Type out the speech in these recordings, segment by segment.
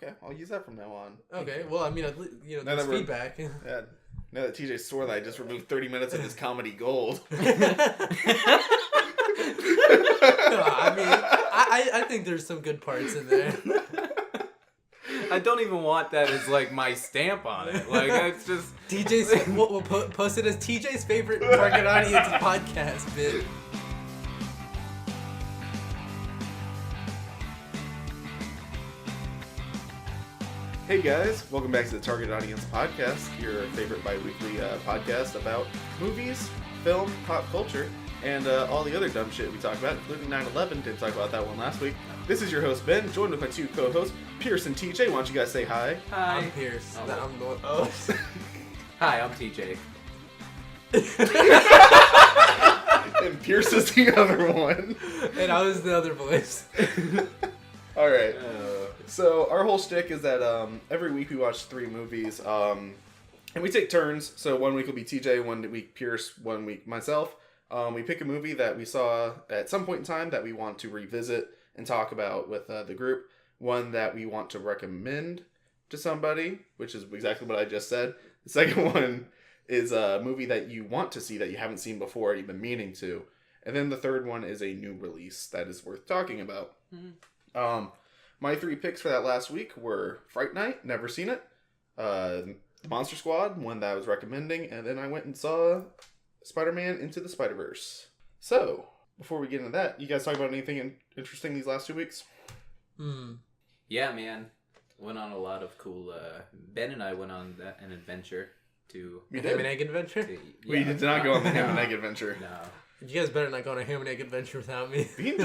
Okay, I'll use that from now on. Okay, well, I mean, there's feedback. Yeah. Now that TJ swore that I just removed 30 minutes of his comedy gold. No, I mean, I think there's some good parts in there. I don't even want that as like my stamp on it. Like it's just TJ's. We'll post it as TJ's favorite target audience podcast bit. Hey guys, welcome back to the Target Audience Podcast, your favorite bi-weekly podcast about movies, film, pop culture, and all the other dumb shit we talk about, including 9/11. Didn't talk about that one last week. This is your host, Ben, joined with my two co-hosts, Pierce and TJ. Why don't you guys say hi? Hi. I'm Pierce. Oh. I'm the one. Oh. Hi, I'm TJ. And Pierce is the other one. And I was the other voice. Alright. So our whole shtick is that every week we watch 3 movies, and we take turns. So one week will be TJ, one week Pierce, one week myself. We pick a movie that we saw at some point in time that we want to revisit and talk about with the group. One that we want to recommend to somebody, which is exactly what I just said. The second one is a movie that you want to see that you haven't seen before, you've been meaning to. And then the third one is a new release that is worth talking about. Mm-hmm. My 3 picks for that last week were Fright Night, never seen it. The Monster Squad, one that I was recommending. And then I went and saw Spider-Man Into the SpiderVerse. So, before we get into that, you guys talk about anything interesting these last 2 weeks? Yeah, man. Went on a lot of cool... Ben and I went on an adventure to... You ham and egg adventure? We did not go on the ham and egg adventure. No. You guys better not go on a ham and egg adventure without me. We can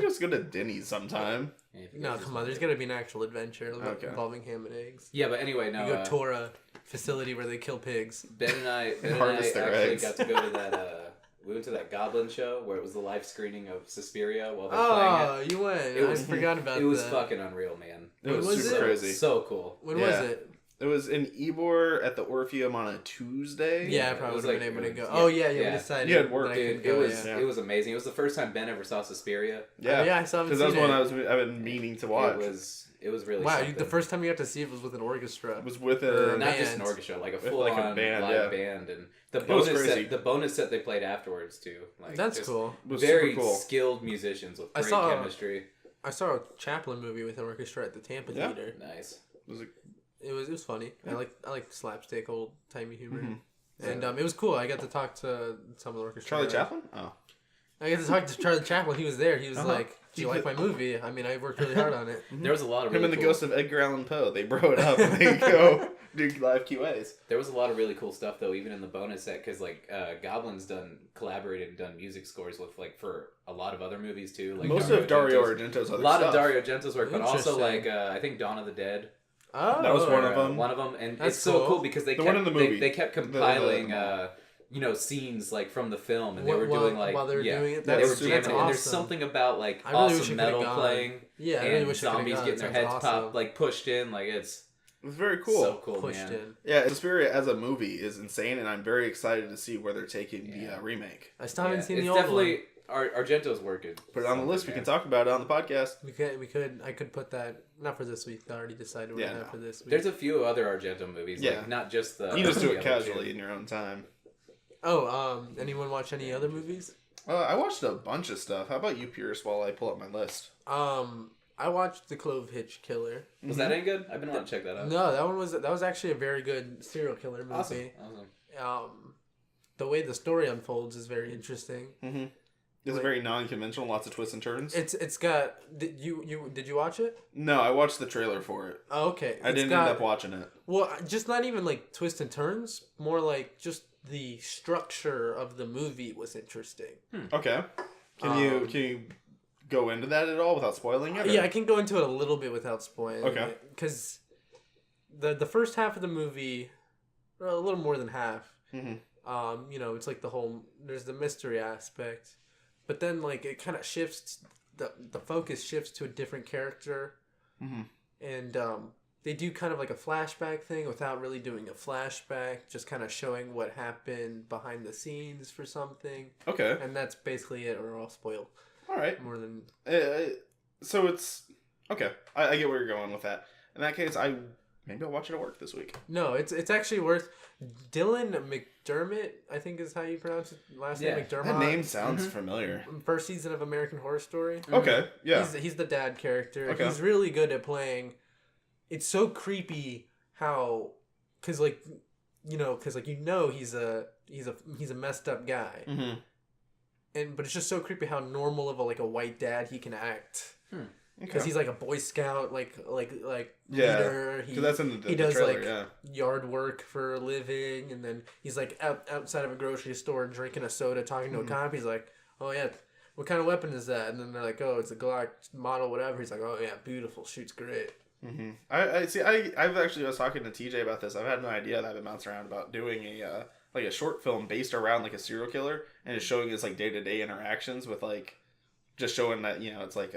just go to Denny's sometime. No, come on. There's got to be an actual adventure involving ham and eggs. Yeah, but anyway, no. You go tour a facility where they kill pigs. Ben and I Harvest their actually eggs. got to go to that... we went to that Goblin show where it was the live screening of Suspiria while they're playing it. You went. I forgot about that. It was fucking unreal, man. It was super crazy. So cool. When was it? It was in Ybor at the Orpheum on a Tuesday. Yeah, I probably would have been able to go. Yeah, Oh, yeah, we decided. You had work. that I Dude, could go, it was amazing. It was the first time Ben ever saw Suspiria. Yeah, I saw him. Because that was one I've been meaning to watch. It was really wow. something. The first time you got to see it was with an orchestra. It was with a not just an orchestra, like a full like on band, live band, and the bonus set they played afterwards too. Like that's cool. It was very super cool. skilled musicians with great chemistry. I saw a Chaplin movie with an orchestra at the Tampa Theater. Nice. It was funny. Yeah. I like slapstick, old timey humor, and it was cool. I got to talk to some of the orchestra. Charlie Chaplin? Oh, I got to talk to Charlie Chaplin. He was there. He was like, "Do you like my movie? I mean, I worked really hard on it." There was a lot of him and the ghost of Edgar Allan Poe. They bro it up and they go do live QAs. There was a lot of really cool stuff though, even in the bonus set, because like Goblin's collaborated and done music scores with for a lot of other movies too. Like most of Dario Argento's other stuff. A lot of Dario Argento's work, but also I think Dawn of the Dead. Oh, that was one of them. One of them, and that's it's so cool because they kept compiling, scenes from the film, and they were doing while they were doing it. They were jamming, awesome. and there's something about really awesome metal playing, and zombies getting their heads popped, pushed in, it's very cool. So cool, pushed man. in. Yeah, Suspiria as a movie is insane, and I'm very excited to see where they're taking the remake. I still haven't seen the it's old definitely one. Argento's work is put it on the list. We can talk about it on the podcast. We could. I could put that not for this week. I already decided what I have for this week. There's a few other Argento movies, not just the. You just do it casually in your own time. Oh, anyone watch any other movies? I watched a bunch of stuff. How about you, Pierce? While I pull up my list. I watched the Clove Hitch Killer. Was that any good? I've been wanting to check that out. No, that was actually a very good serial killer movie. Awesome. The way the story unfolds is very interesting. Mm-hmm. It's very non-conventional, lots of twists and turns. It's got. Did you watch it? No, I watched the trailer for it. Oh, okay. I didn't end up watching it. Well, just not even twists and turns. More like just the structure of the movie was interesting. Okay. Can you go into that at all without spoiling it? Or? Yeah, I can go into it a little bit without spoiling. Okay. Because the first half of the movie, a little more than half. Mm-hmm. It's like there's the mystery aspect. But then, it kind of shifts, the focus shifts to a different character. Mm-hmm. And they do kind of like a flashback thing without really doing a flashback, just kind of showing what happened behind the scenes for something. Okay. And that's basically it, or I'll spoil. All right. More than... So it's... Okay. I get where you're going with that. in that case, maybe I'll watch it at work this week. No, it's actually worth. Dylan McDermott, I think is how you pronounce it. Last name McDermott. That name sounds familiar. First season of American Horror Story. Okay, yeah. He's the dad character. Okay. He's really good at playing. It's so creepy how, cause he's a messed up guy, but it's just so creepy how normal of a white dad he can act. Because he's like a Boy Scout, like leader. Because that's in the does trailer, yard work for a living, and then he's like outside of a grocery store drinking a soda, talking to a cop. He's like, "Oh yeah, what kind of weapon is that?" And then they're like, "Oh, it's a Glock model, whatever." He's like, "Oh yeah, beautiful, shoots great." Mm-hmm. I've actually was talking to TJ about this. I've had an idea that I've been bouncing around about doing a short film based around like a serial killer and just showing his like day-to-day interactions with like just showing that it's like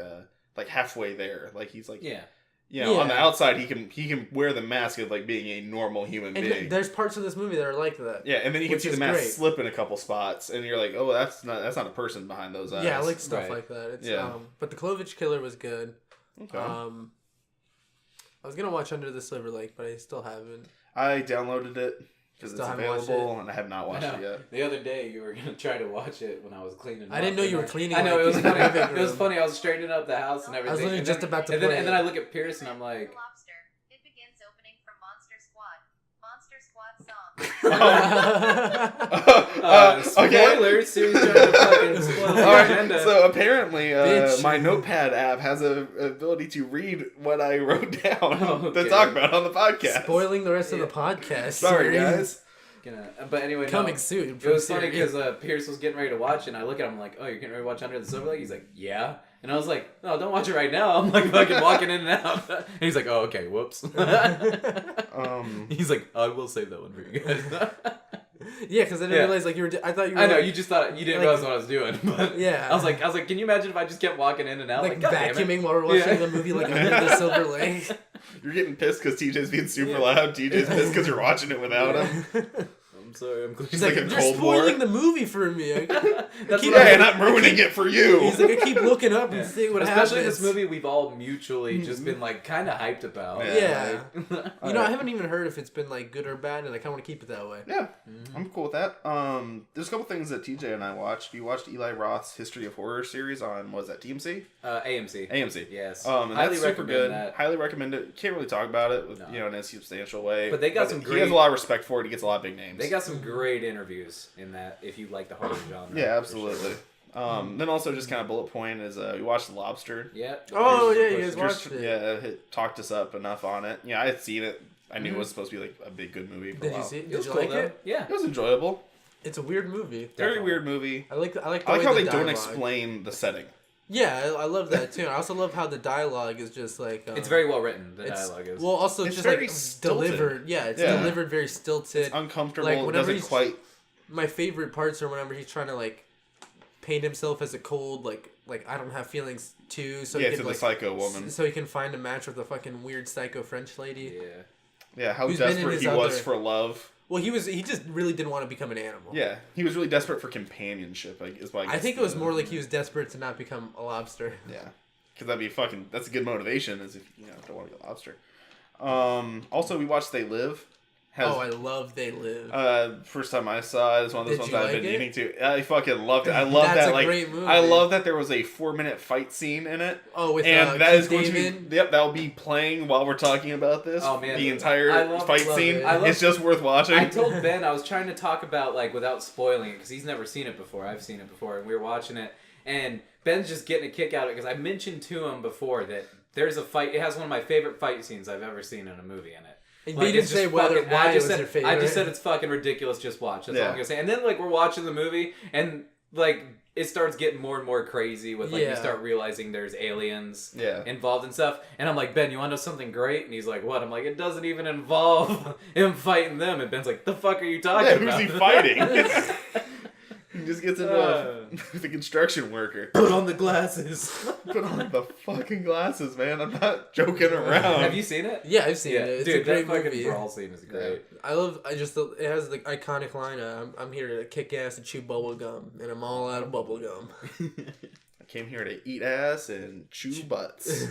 halfway there, like he's like on the outside he can wear the mask of like being a normal human being. There's parts of this movie that are like that. Yeah, and then you can see the mask slip in a couple spots, and you're like, oh, that's not a person behind those eyes. Yeah, I like stuff like that. It's, but the Clove Killer was good. Okay. I was gonna watch Under the Silver Lake, but I still haven't. I downloaded it because it's available, and I have not watched it yet. The other day, you were gonna try to watch it when I was cleaning. I didn't know you were cleaning. I know it was funny. It was funny. I was straightening up the house and everything. I was literally just about to play. And then I look at Pierce and I'm like, Lobster. It begins opening from Monster Squad. Monster Squad song. Spoilers. Series trying to fucking spoil the agenda. So apparently, my notepad app has a ability to read what I wrote down to talk about on the podcast. Spoiling the rest of the podcast. Sorry, guys. But anyway, coming soon. It was funny because Pierce was getting ready to watch it, and I look at him like, "Oh, you're getting ready to watch Under the Silver Lake?" He's like, "Yeah." And I was like, "No, don't watch it right now." I'm like fucking walking in and out. And he's like, "Oh, okay, whoops." He's like, "I will save that one for you guys." Yeah, because I didn't realize like you were. I thought you were. I know you just thought you didn't realize what I was doing, but yeah, I was like, can you imagine if I just kept walking in and out, like vacuuming while we're watching the movie, like Under the Silver Lake? You're getting pissed because TJ's being super loud. TJ's pissed because you're watching it without him. I'm sorry, I'm He's like a you're Cold spoiling War. the movie for me. And I'm ruining it for you. He's like, I keep looking up and seeing what happens. Especially this movie we've all mutually just been like kind of hyped about. Yeah. I haven't even heard if it's been like good or bad, and I kind of want to keep it that way. Yeah, I'm cool with that. There's a couple things that TJ and I watched. You watched Eli Roth's History of Horror series on, what was that, TMC? AMC. AMC. Yes. And that's super good. That. Highly recommend it. Can't really talk about it in a substantial way. But they got some great... He has a lot of respect for it. He gets a lot of big names. They got some great interviews in that, if you like the horror genre. Yeah, absolutely. Then also just kind of bullet point is we watched Lobster. Yeah. Oh, yeah, you guys watched it. Yeah, it talked us up enough on it. Yeah, I had seen it. I knew it was supposed to be like a big, good movie for a while. You see it? It was Did you cool, like it? Yeah. It was enjoyable. It's a weird movie. Very weird movie. I like how they don't explain the setting. Yeah, I love that too. I also love how the dialogue is just like... it's very well written, the dialogue is. Well, also it's just very like stilted. Delivered. Yeah, it's delivered very stilted. It's uncomfortable. Like, it whenever doesn't quite... My favorite parts are whenever he's trying to like paint himself as a cold, like I don't have feelings too. So he can, to like, the psycho woman. So he can find a match with a fucking weird psycho French lady. Yeah. Yeah, how desperate he was for love. Well, he just really didn't want to become an animal. Yeah, he was really desperate for companionship. I think it was more like he was desperate to not become a lobster. Yeah, because that's a good motivation, as if don't want to be a lobster. Also, we watched They Live. I love They Live. First time I saw it, it's one of those ones I've been meaning to. I fucking loved it. I love That's that. a great movie. I love that there was a 4-minute fight scene in it. Oh, with and that is going David? to be that'll be playing while we're talking about this. Oh man, the entire fight scene. It's just worth watching. I told Ben I was trying to talk about like without spoiling it because he's never seen it before. I've seen it before, and we were watching it, and Ben's just getting a kick out of it because I mentioned to him before that there's a fight. It has one of my favorite fight scenes I've ever seen in a movie in it. And you didn't say why it was your favorite. I just said it's fucking ridiculous. Just watch. That's all I'm gonna say. And then like we're watching the movie, and like it starts getting more and more crazy with like you start realizing there's aliens involved and stuff. And I'm like, Ben, you want to know something great? And he's like, what? I'm like, it doesn't even involve him fighting them. And Ben's like, the fuck are you talking about? Who's he fighting? He just gets into the construction worker. Put on the glasses. Put on the fucking glasses, man. I'm not joking around. Have you seen it? Yeah, I've seen it. It's Dude, a great that fucking movie. brawl scene is great. It has the iconic line, I'm here to kick ass and chew bubble gum, and I'm all out of bubble gum. I came here to eat ass and chew butts.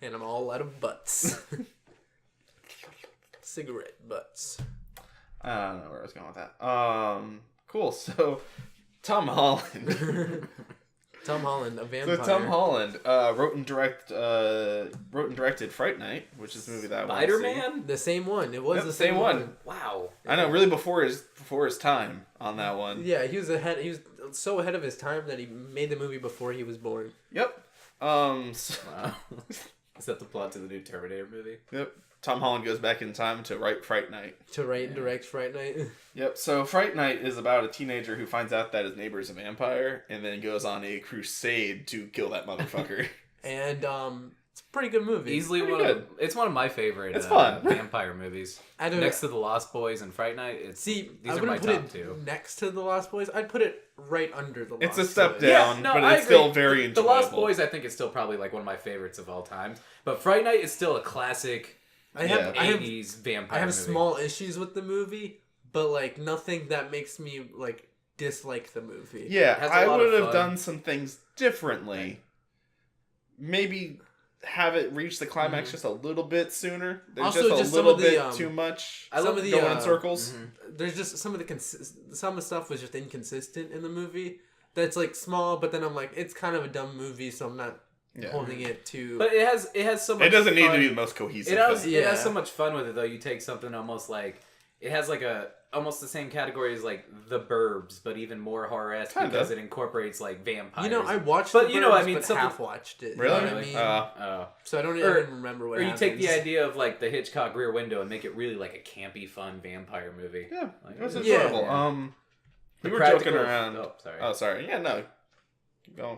And I'm all out of butts. cigarette butts. I don't know where I was going with that. Cool. So, Tom Holland. Tom Holland, a vampire. So Tom Holland wrote and directed Fright Night, which is the movie that I SpiderMan? The same one. It was Yep, the same one. Wow. I know, really before his time on that one. Yeah, he was ahead. He was so ahead of his time that he made the movie before he was born. Yep. Wow. Is that the plot to the new Terminator movie? Yep. Tom Holland goes back in time to write Fright Night. To write and direct Fright Night. Yep, so Fright Night is about a teenager who finds out that his neighbor is a vampire and then goes on a crusade to kill that motherfucker. And it's a pretty good movie. Easily it's one of my favorite It's fun. vampire movies. Next to The Lost Boys and Fright Night. These are my top two. Next to The Lost Boys. I'd put it right under The Lost Boys. It's a step down, but it's still very enjoyable. The Lost Boys, I think, is still probably like one of my favorites of all time. But Fright Night is still a classic 80s vampire I have movie. small issues with the movie, but like nothing that makes me like dislike the movie. Yeah, I would have done some things differently. Maybe have it reach the climax just a little bit sooner. There's Also, just a little bit too much. I love the going in circles. There's just some of the stuff was just inconsistent in the movie. That's like small, but then I'm like, it's kind of a dumb movie, so I'm not holding it to. But it has so much. It doesn't need fun. to be the most cohesive. It has so much fun with it though. You take something almost like it has like almost the same category as like The Burbs, but even more horror-esque because it incorporates like vampires. You know, I watched but The you know, Burbs, I mean, but half watched it. Really? You know what I mean? So I don't even remember what. Or you take the idea of like the Hitchcock Rear Window and make it really like a campy, fun vampire movie. Yeah, like, it was enjoyable. Yeah. We were joking around. Oh, sorry. Oh, sorry. Yeah, no.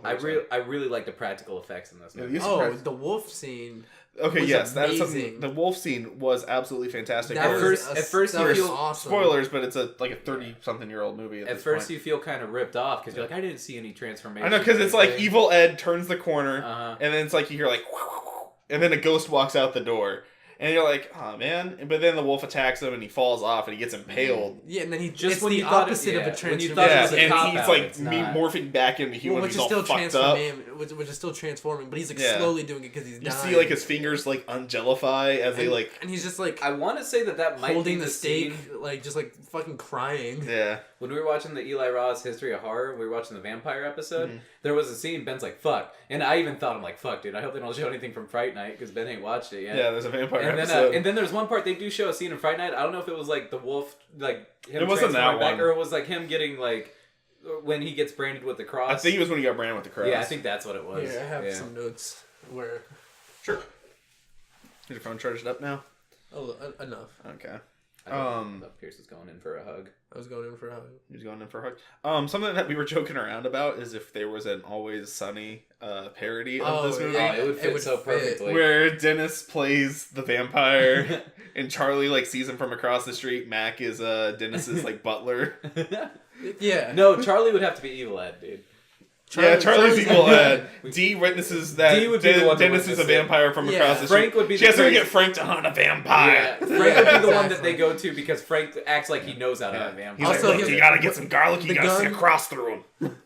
I really like the practical effects in this movie. The wolf scene. Okay, was yes, amazing. that is something. The wolf scene was absolutely fantastic. At first you feel awesome. Spoilers, but it's a 30-something-year-old movie. At first, point. you feel kind of ripped off because you're like, I didn't see any transformation. I know, because it's like Evil Ed turns the corner, and then it's like you hear like, and then a ghost walks out the door. And you're like, oh man! But then the wolf attacks him, and he falls off, and he gets impaled. Yeah, and then he just it's when the you thought opposite of a transformation. And he's like morphing back into human. Which is still transforming. Which is still transforming, but he's like slowly doing it because he's dying. You see like his fingers like ungelify as they like. And he's just like. I want to say that might holding be the stake, like just like fucking crying. Yeah. When we were watching the Eli Roth History of Horror, we were watching the vampire episode. There was a scene. Ben's like, "Fuck," and I even thought, "I'm like, fuck, dude. I hope they don't show anything from Fright Night because Ben ain't watched it yet." Yeah, there's a vampire episode. And then there's one part they do show a scene in Fright Night. I don't know if it was like the wolf, like him. It wasn't that back, one, or it was like him getting like when he gets branded with the cross. I think it was when he got branded with the cross. Yeah, I think that's what it was. Here, I have some notes where. Sure. Is your phone charged up now? Oh, enough. Okay. Pierce is going in for a hug. I was going in for a hug. He was going in for a hug. Something that we were joking around about is if there was an Always Sunny parody of this movie. It would fit so perfectly. Where Dennis plays the vampire and Charlie like sees him from across the street. Mac is Dennis's like butler. Yeah. No, Charlie would have to be Evil Ed, dude. Charlie's Evil Ed. D witnesses that Dennis is a vampire from across the street. Frank would be. She has to get Frank to hunt a vampire. Yeah. Frank would be the one that they go to because Frank acts like he knows how to hunt a vampire. He's also, like, look, you gotta get some garlic. You gotta see a cross through him.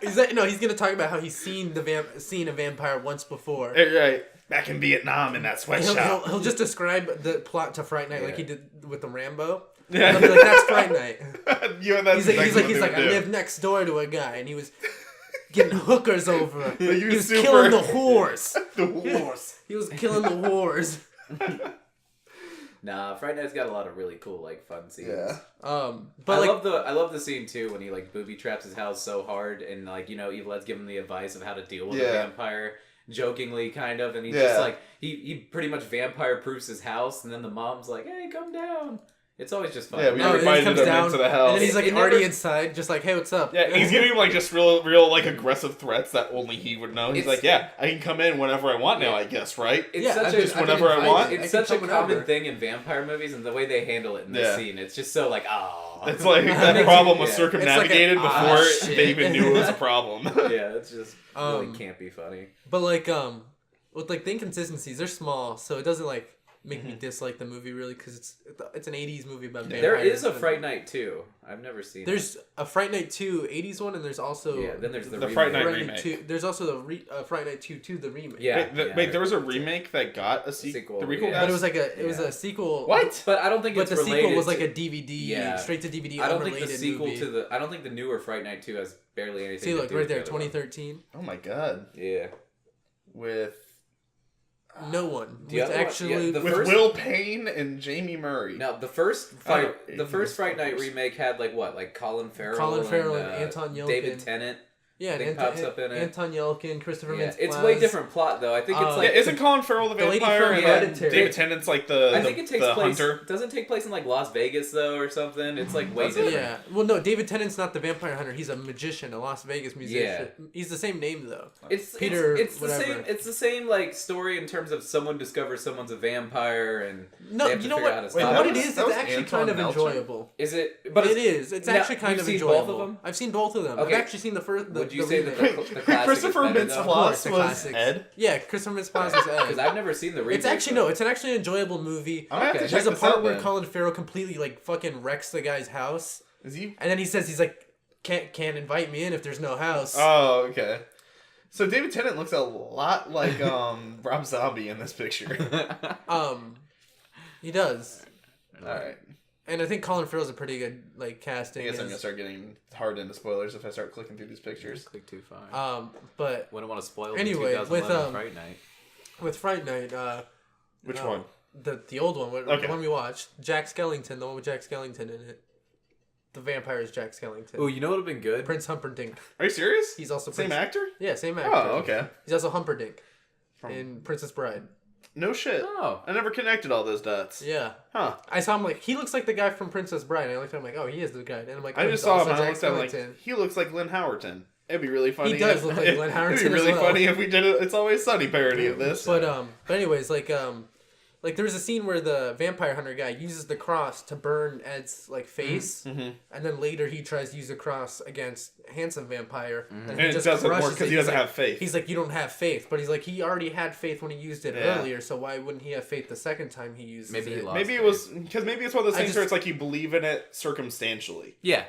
He's gonna talk about how he's seen a vampire once before. Right. Back in Vietnam in that sweatshop. He'll just describe the plot to Fright Night like he did with the Rambo. Yeah. He'll be like, that's Fright Night. He's like, I live next door to a guy, and he was getting hookers over. He was killing the whores. The whores. He was killing the whores. Nah, Fright Night's got a lot of really cool, like, fun scenes. Yeah. But I love the scene too when he like booby traps his house so hard, and like Evil Ed's giving the advice of how to deal with a vampire. Jokingly, kind of, and he's just like he pretty much vampire proofs his house, and then the mom's like, "Hey, come down." It's always just fun. Yeah, we invited him into the house, and then he's like already inside, just like, "Hey, what's up?" Yeah, he's giving him like just real like aggressive threats that only he would know. He's like, "Yeah, I can come in whenever I want now, I guess, right?" It's just whenever I want. It's such a common thing in vampire movies, and the way they handle it in this scene, it's just so like, oh. It's like that problem was circumnavigated before they even knew it was a problem. Yeah, it's just really campy funny. But like with like the inconsistencies, they're small, so it doesn't like make me dislike the movie really because it's an 80s movie about vampires. There is a Fright Night 2. I've never seen. There's a Fright Night 2 80s one, and there's also then there's the Fright Night Fright remake. 2. There's also the Fright Night 2 the remake. Yeah. Wait, there was a remake that got a sequel. The requel, but it was like it was a sequel. What? But I don't think it's related. But the sequel was like a DVD, straight to DVD. I don't think the movie. sequel to the. I don't think the newer Fright Night 2 has barely anything. See, to look do right with there, the other one. 2013. Oh my god. Yeah. With no one. The other one- actually the with first- Will Payne and Jamie Murray. Now the first Fright Night remake had like Colin Farrell and Anton Yelchin. David Tennant. Yeah, and pops up in it. Anton Yelchin, Christopher Mintz-Plasse. It's way different plot though. I think it's like isn't Colin Farrell the lady vampire from and Hereditary. David Tennant's like the I think it takes the place. hunter? Doesn't take place in like Las Vegas though or something. It's like way different. Yeah. Well, no, David Tennant's not the vampire hunter. He's a magician, a Las Vegas musician. Yeah. He's the same name though. It's Peter. It's the whatever. same. It's the same like story in terms of someone discovers someone's a vampire and No, they have to you know figure what? out how to Wait, stop What it. it is, that was it's actually Anton kind of Melcher? enjoyable. Is it? But It is. It's now, actually kind you've of seen enjoyable. both of them? I've seen both of them. Okay. I've actually seen the first. Would you the say remake. the classic Christopher is better, though? Of course, Mintz-Plasse the was classics. Ed. Yeah, Christopher Mintz-Plasse is Because Ed. I've never seen the remake. It's actually though. no. It's an actually enjoyable movie. I'm gonna have to Okay. check There's a this part out, where then. Colin Farrell completely like fucking wrecks the guy's house, Is he? and then he's like, can't invite me in if there's no house. Oh, okay. So David Tennant looks a lot like Rob Zombie in this picture. He does, All right. and I think Colin Farrell's a pretty good like I casting. guess I'm gonna start getting hard into spoilers if I start clicking through these pictures. Click too far. But Wouldn't want to spoil anyway, the 2011 with, Fright Night. with Fright Night, Which one? the old one, Okay. the one we watched, Jack Skellington, the one with Jack Skellington in it. The vampire is Jack Skellington. Oh, you know what would have been good? Prince Humperdinck. Are you serious? He's also Same Prince, actor? Yeah, same actor. Oh, okay. He's also Humperdinck in Princess Bride. No shit. Oh. I never connected all those dots. Yeah. Huh. I saw him like, he looks like the guy from Princess Bride. And I looked at him like, oh, he is the guy. And I'm like, I oh, just he's saw him also and I Jack looked at him Skellington. like, he looks like Lynn Howerton. It'd be really funny. He does look like Lynn Howerton It'd be really as well. funny if we did it. It's Always Sunny parody of this. But anyways, like there was a scene where the vampire hunter guy uses the cross to burn Ed's like face, and then later he tries to use the cross against handsome vampire, and it doesn't work crushes because he it. doesn't He's like- have faith. He's like, you don't have faith, but he's like, he already had faith when he used it Yeah. earlier, so why wouldn't he have faith the second time he uses Maybe it? he lost Maybe it faith. was because maybe it's one of those I things just- where it's like you believe in it circumstantially. Yeah.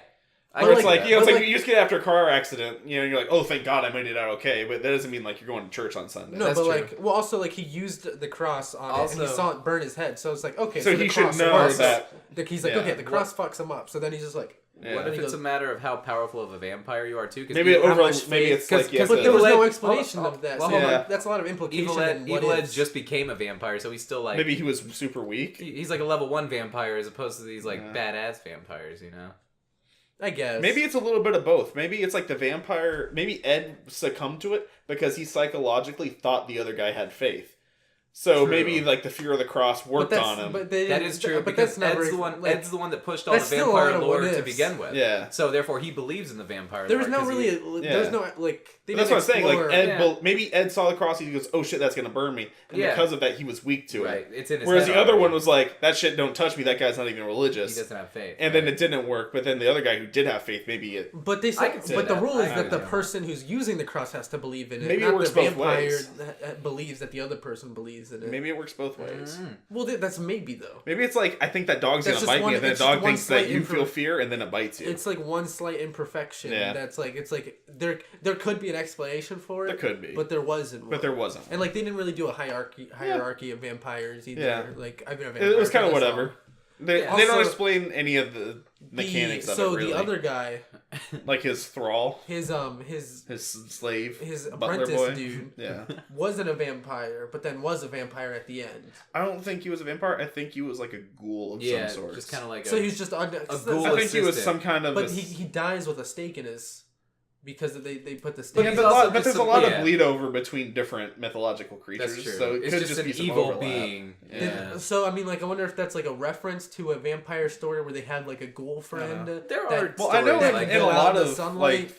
But Where it's like- like, you know, it's but like like- you just get after a car accident, you know, you're like, oh, thank God I made it out okay, but that doesn't mean like you're going to church on Sunday. No, That's but true. like, well, also like he used the cross on it, and he Also- saw it burn his head, so it's like, okay, So so he the should cross know works. that- He's like, yeah. okay, the cross fucks him up, so then he's just like, Yeah. What And if he it's goes- a matter of how powerful of a vampire you are too? Because Maybe how over much maybe faith- it's like because yes, there was no Evil Ed- explanation hold on, of that. well, so hold on. like, that's a lot of implication. Evil Ed, in what Evil Ed is. just became a vampire, so he's still like maybe he was super weak. he's like a level 1 vampire as opposed to these like Yeah. badass vampires, you know? I guess. Maybe it's a little bit of both. Maybe it's like the vampire. Maybe Ed succumbed to it because he psychologically thought the other guy had faith. So True. maybe like the fear of the cross worked on him. But they That didn't- is true But because that's never, Ed's the one. like, Ed's the one that pushed all the that's still a lot vampire of lore what to ifs. begin with. Yeah. So therefore, he believes in the vampire. There was lore no 'cause really. he- There was no like. They That's what I'm didn't saying. Like explore- Ed, Yeah. maybe Ed saw the cross. He goes, "Oh shit, that's gonna burn me," and Yeah. because of that, he was weak to right. it. It's in his Whereas head the other already. one was like, "That shit don't touch me. That guy's not even He religious." doesn't have faith. And then it didn't work. But then the other guy who did have faith, maybe it. But they I said, could say but the that. rule is I that the agree. person who's using the cross has to believe in it. Maybe it not works the both vampire ways. that believes that the other person believes in it. Maybe it works both ways. Well, that's maybe though. Maybe it's like I think that dog's That's gonna just bite one- me, and then the it's just dog one thinks that slight you feel fear, and then it bites you. It's like one slight imperfection. Yeah. That's like it's like there could be an explanation for it. There could be. but there wasn't. But there wasn't. And like they didn't really do a hierarchy of vampires either. Yeah. Like I've been a vampire. It was kind of for this whatever. long. They Yeah. don't Also, explain any of the mechanics of it. So Really. the other guy, like his thrall, his slave, his butler apprentice boy. dude Yeah. wasn't a vampire, but then was a vampire at the end. I don't think he was a vampire. I think he was like a ghoul of yeah, some sort. just kind of like So a he's just ghoul I think he was assistant. some kind of. but a- he dies with a stake in his because they put the stake. Yeah, he's but, also but just there's a some- lot yeah. of bleed over between different mythological creatures. That's true. So it It's could just just an be some evil overlap. being. Yeah. So I mean, like, I wonder if that's like a reference to a vampire story where they had like a ghoul friend. There that- are Well, I know stories that like can in go a that. lot out in the of, sunlight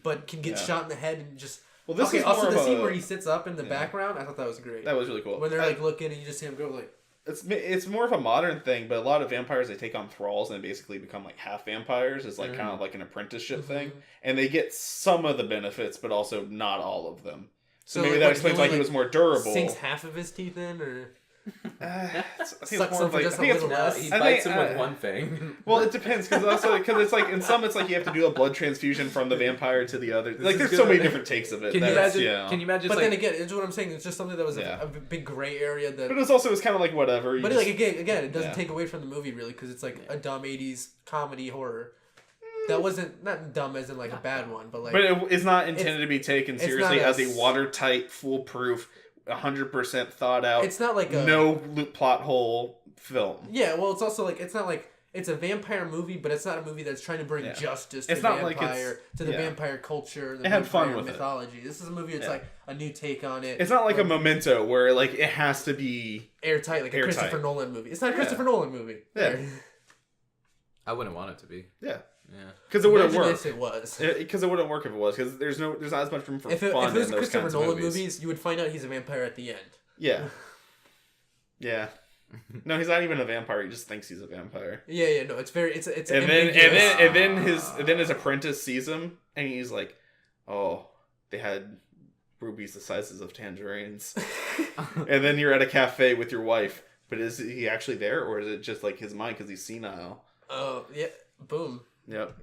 but can get Yeah. shot in the head and just. Well, this okay, is also more the of scene a- where he sits up in the background, I thought that was great. That was really cool. When they're like looking and you just see him go like. It's more of a modern thing, but a lot of vampires, they take on thralls and basically become like half vampires. It's like kind of like an apprenticeship thing, and they get some of the benefits, but also not all of them. So maybe like, that what, explains he why only, he was more durable. Sinks half of his teeth in, or I think Sucks him for just a little less. He bites him with one thing. Well, it depends because it's like in some it's like you have to do a blood transfusion from the vampire to the other. Like there's so many different takes of it. Can you imagine? Can you imagine? But then again, it's what I'm saying. It's just something that was a big gray area. That. But it's kind of like whatever. But like again, it doesn't take away from the movie really because it's like a dumb '80s comedy horror. That wasn't not dumb as in like a bad one, but like. But it's not intended to be taken seriously as a watertight, foolproof, 100% thought out. It's not like no plot hole film. Yeah, well, it's also like it's not like it's a vampire movie, but it's not a movie that's trying to bring justice to vampire to the vampire culture. The it had fun with mythology. This is a movie that's like a new take on it. It's not like a Memento where like it has to be airtight, like a Christopher Nolan movie. It's not a Christopher Nolan movie. Yeah, I wouldn't want it to be. Yeah. Yeah, because it wouldn't work. If it was, because it wouldn't work if it was. Because there's not as much room for fun. If it was Christopher Nolan movies, you would find out he's a vampire at the end. Yeah. Yeah. No, he's not even a vampire. He just thinks he's a vampire. Yeah. No, it's and then his apprentice sees him and he's like, "Oh, they had rubies the sizes of tangerines." And then you're at a cafe with your wife, but is he actually there or is it just like his mind because he's senile? Oh yeah, boom. Yep.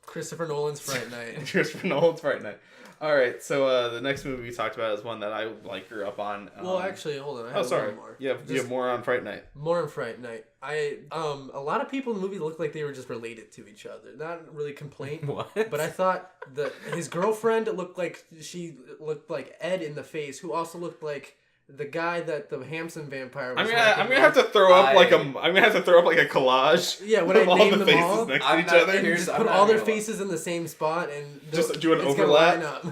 Christopher Nolan's Fright Night. Christopher Nolan's Fright Night. All right, so the next movie we talked about is one that I grew up on. Well, actually, hold on. I have one more. You have more on Fright Night. More on Fright Night. A lot of people in the movie looked like they were just related to each other. Not really complaint. What? But I thought that his girlfriend looked like Ed in the face, who also looked like the guy that the Hampson vampire was. I'm gonna have to throw up like a collage. Yeah, when I all name the them faces all, next to each other. Just put all their faces in the same spot and just do an overlap.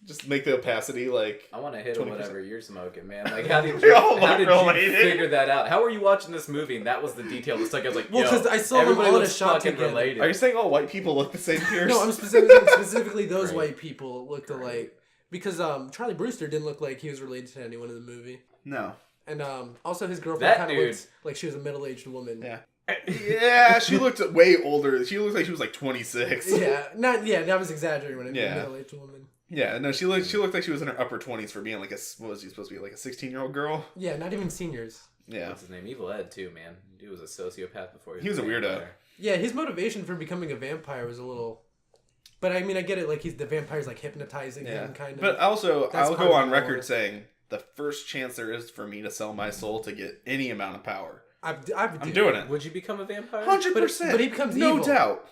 Just make the opacity like. I want to hit 20%. Whatever you're smoking, man. Like, how did you figure that out? How were you watching this movie and that was the detail that stuck? I was like, well, because I saw them all in a shot together. Related. Are you saying all white people look the same, Pierce? No, I'm specifically those white people looked alike. Because Charlie Brewster didn't look like he was related to anyone in the movie. No. And also his girlfriend kind of looked like she was a middle-aged woman. Yeah. Yeah, she looked way older. She looked like she was like 26. That was exaggerating when I mean middle-aged woman. Yeah, no, she looked like she was in her upper 20s for being like what was he supposed to be, like a 16-year-old girl? Yeah, not even seniors. Yeah. What's his name? Evil Ed too, man. He was a sociopath before he was a weirdo. Yeah, his motivation for becoming a vampire was a little. But I mean, I get it. Like the vampire's like hypnotizing him, kind of. But also, I'll go on record saying the first chance there is for me to sell my soul to get any amount of power, I'm doing it. Would you become a vampire? 100%. But he becomes evil. No doubt.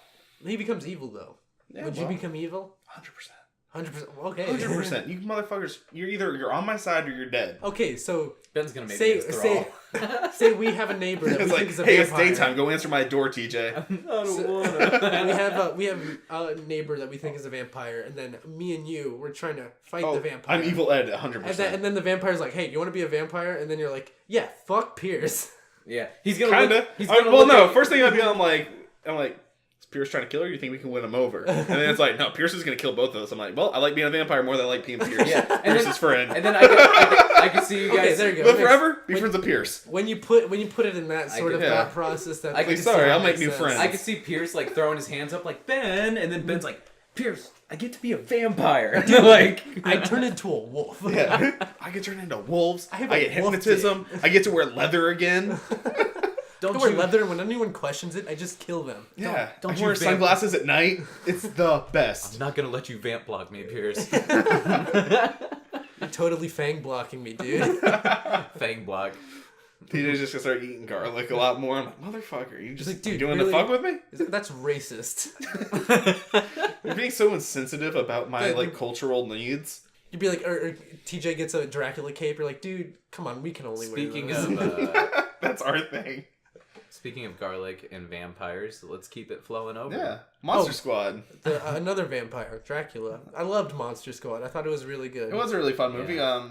He becomes evil though. Yeah, Would you become evil? 100%. 100%. Okay. 100%. You motherfuckers, you're on my side or you're dead. Okay, so Ben's gonna make me say we have a neighbor that we think is a vampire. Hey, it's daytime. Go answer my door, TJ. I don't wanna. we have a neighbor that we think is a vampire, and then me and you, we're trying to fight the vampire. I'm Evil Ed, 100%. And then the vampire's like, "Hey, you want to be a vampire?" And then you're like, "Yeah, fuck Pierce." Yeah, he's gonna. First thing I'm like. Pierce trying to kill her? You think we can win him over? And then it's like, no, Pierce is going to kill both of us. I'm like, well, I like being a vampire more than I like being Pierce. Yeah, Pierce's friend. And then I can see you guys. Okay, there you go. Live forever, be friends with Pierce. When you put it in that sort of thought process, I'll make new friends. I could see Pierce like throwing his hands up like Ben, and then Ben's like, Pierce, I get to be a vampire. Like I turn into a wolf. Yeah, I get turned into wolves. I get hypnotism. I get to wear leather again. Don't wear leather, and when anyone questions it, I just kill them. Yeah. Don't wear sunglasses at night. It's the best. I'm not going to let you vamp block me, Pierce. You're totally fang blocking me, dude. Fang block. PJ's just going to start eating garlic a lot more. I'm like, motherfucker, you just like, dude, doing the fuck with me? That's racist. You're being so insensitive about my cultural needs. You'd be like, or TJ gets a Dracula cape. You're like, dude, come on, we can only wear those. That's our thing. Speaking of garlic and vampires, let's keep it flowing over. Yeah. Monster Squad. Another vampire, Dracula. I loved Monster Squad. I thought it was really good. It was a really fun movie. Yeah.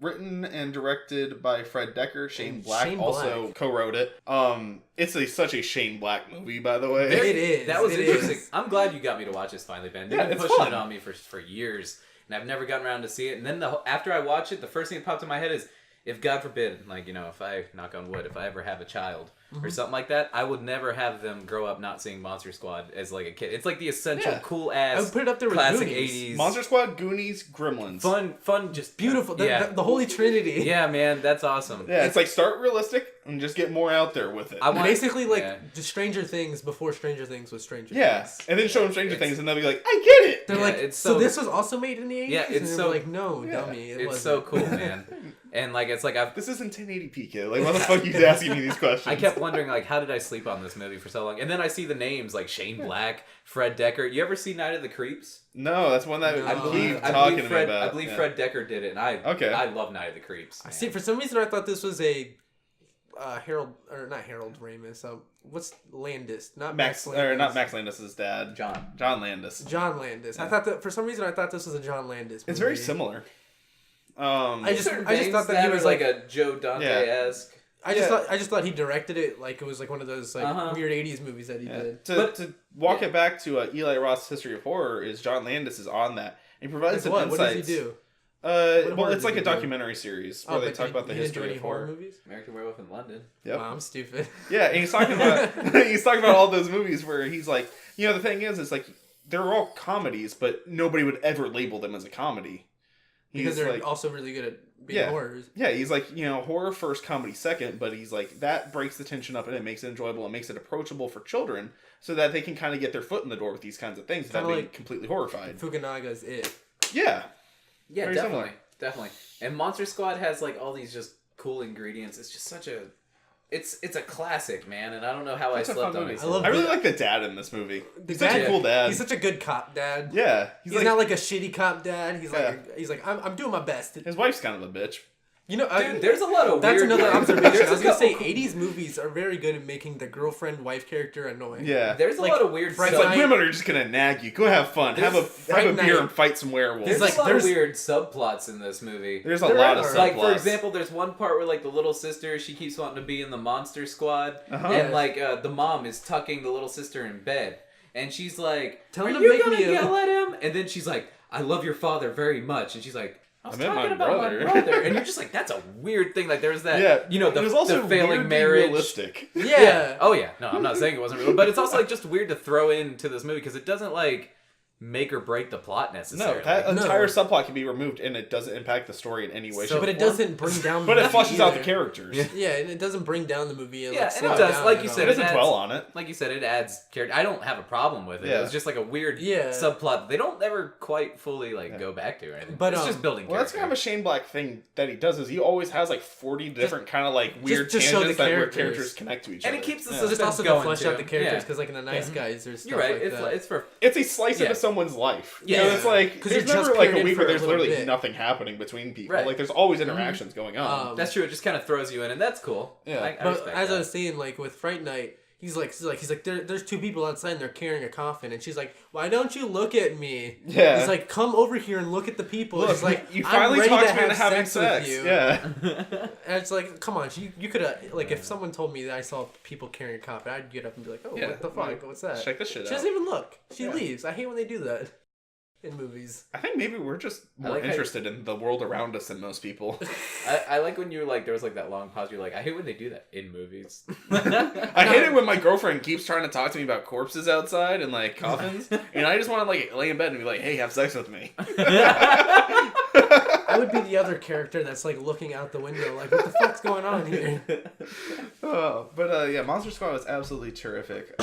Written and directed by Fred Decker. Shane Black also co-wrote it. It's such a Shane Black movie, by the way. It is. That was interesting. I'm glad you got me to watch this finally, Ben. You've been pushing it on me for years, and I've never gotten around to see it. And then after I watch it, the first thing that popped in my head is, if God forbid, like, if I, knock on wood, if I ever have a child or something like that, I would never have them grow up not seeing Monster Squad as like a kid. It's like the essential cool ass I would put it up there with classic Goonies. 80s. Monster Squad, Goonies, Gremlins. Fun, just Beautiful. Yeah. The Holy Trinity. Yeah, man, that's awesome. Yeah, it's like start realistic and just get more out there with it. Basically, just Stranger Things before Stranger Things was Stranger Things. And then show them Stranger Things and they'll be like, I get it! They're like, so this was also made in the 80s? Yeah, it's and so... like, no, dummy, it it's wasn't. so cool, man. And like, it's like This isn't 1080p, kid. Like, why the fuck are you asking me these questions? I kept wondering, like, how did I sleep on this movie for so long? And then I see the names, like Shane Black, Fred Decker. You ever see Night of the Creeps? No, that's one that I believe about. I believe Fred Decker did it, and I love Night of the Creeps. I see. For some reason, I thought this was a not Harold Ramis. What's Landis? Not Max Landis. Or not Max Landis' dad. John Landis. John Landis. Yeah. I thought that for some reason I thought this was a John Landis movie. It's very similar. I just thought that he was like a Joe Dante-esque. I just thought he directed it like it was like one of those like weird 80s movies that he did. To walk it back to Eli Roth's History of Horror is John Landis is on that. He provides some insights. What does he do? Well, it's like a documentary series where they talk about the history of horror movies. American Werewolf in London. Yep. Wow, I'm stupid. Yeah, and he's talking about all those movies where he's like, the thing is, it's like they're all comedies, but nobody would ever label them as a comedy. Because they're also really good at being horrors. Yeah, he's like, horror first, comedy second, but he's like, that breaks the tension up and it makes it enjoyable and makes it approachable for children so that they can kind of get their foot in the door with these kinds of things without being completely horrified. Fukunaga's It. Yeah. Yeah, very definitely. Similar. Definitely. And Monster Squad has like all these just cool ingredients. It's just such a... It's a classic, man, and I don't know how I slept on it. I really like the dad in this movie. He's such a cool dad. He's such a good cop dad. Yeah. He's not like a shitty cop dad. He's like I'm doing my best. His wife's kind of a bitch. Dude, there's a lot of that's weird... another observation. I was gonna say 80s movies are very good at making the girlfriend-wife character annoying. Yeah. There's a lot of weird... It's like women are just gonna nag you. Go have fun. Have a beer and fight some werewolves. There's a lot of weird subplots in this movie. There's a lot of subplots. Like, for example, there's one part where, like, the little sister, she keeps wanting to be in the Monster Squad. And, like, the mom is tucking the little sister in bed. And she's like, are you gonna yell at him? And then she's like, I love your father very much. And she's like, I was talking about my brother. And you're just like, that's a weird thing. Like, there's that, the failing marriage. Realistic. Yeah. Oh, yeah. No, I'm not saying it wasn't real. But it's also, like, just weird to throw into this movie because it doesn't, like, make or break the plot necessarily. No, that entire subplot can be removed and it doesn't impact the story in any way. But it doesn't bring down but it flushes out the characters. Yeah, and it doesn't bring down the movie. And it does. Like you said, it doesn't dwell on it. Like you said, it adds character. I don't have a problem with it. Yeah. It's just like a weird subplot that they don't ever quite fully go back to or anything. But it's just building character. Well, that's kind of a Shane Black thing that he does is he always has like 40 different kind of like weird tangents that where characters connect to each other. And it keeps the just also to flesh out the characters because like in the Nice Guys there's stuff You're right. like it's a slice into someone's life. Yeah. It's like there's never like a week where there's literally nothing happening between people. Right. Like there's always interactions going on. That's true. It just kind of throws you in, and that's cool. Yeah. But as I was saying, like with Fright Night, he's like there's two people outside and they're carrying a coffin, and she's like, why don't you look at me? Yeah. He's like, come over here and look at the people. Look, he's like, you finally talked me into having sex with you. Yeah. And it's like, come on, you could have like if someone told me that I saw people carrying a coffin, I'd get up and be like, oh, what the fuck? What's that? Check this shit out. She doesn't even look. She leaves. I hate when they do that. In movies. I think maybe we're just more interested in the world around us than most people. I like when you're like, there was like that long pause. You're like, I hate when they do that in movies. I hate it when my girlfriend keeps trying to talk to me about corpses outside and like coffins. And I just want to like lay in bed and be like, hey, have sex with me. I would be the other character that's like looking out the window like, what the fuck's going on here? Yeah, Monster Squad was absolutely terrific.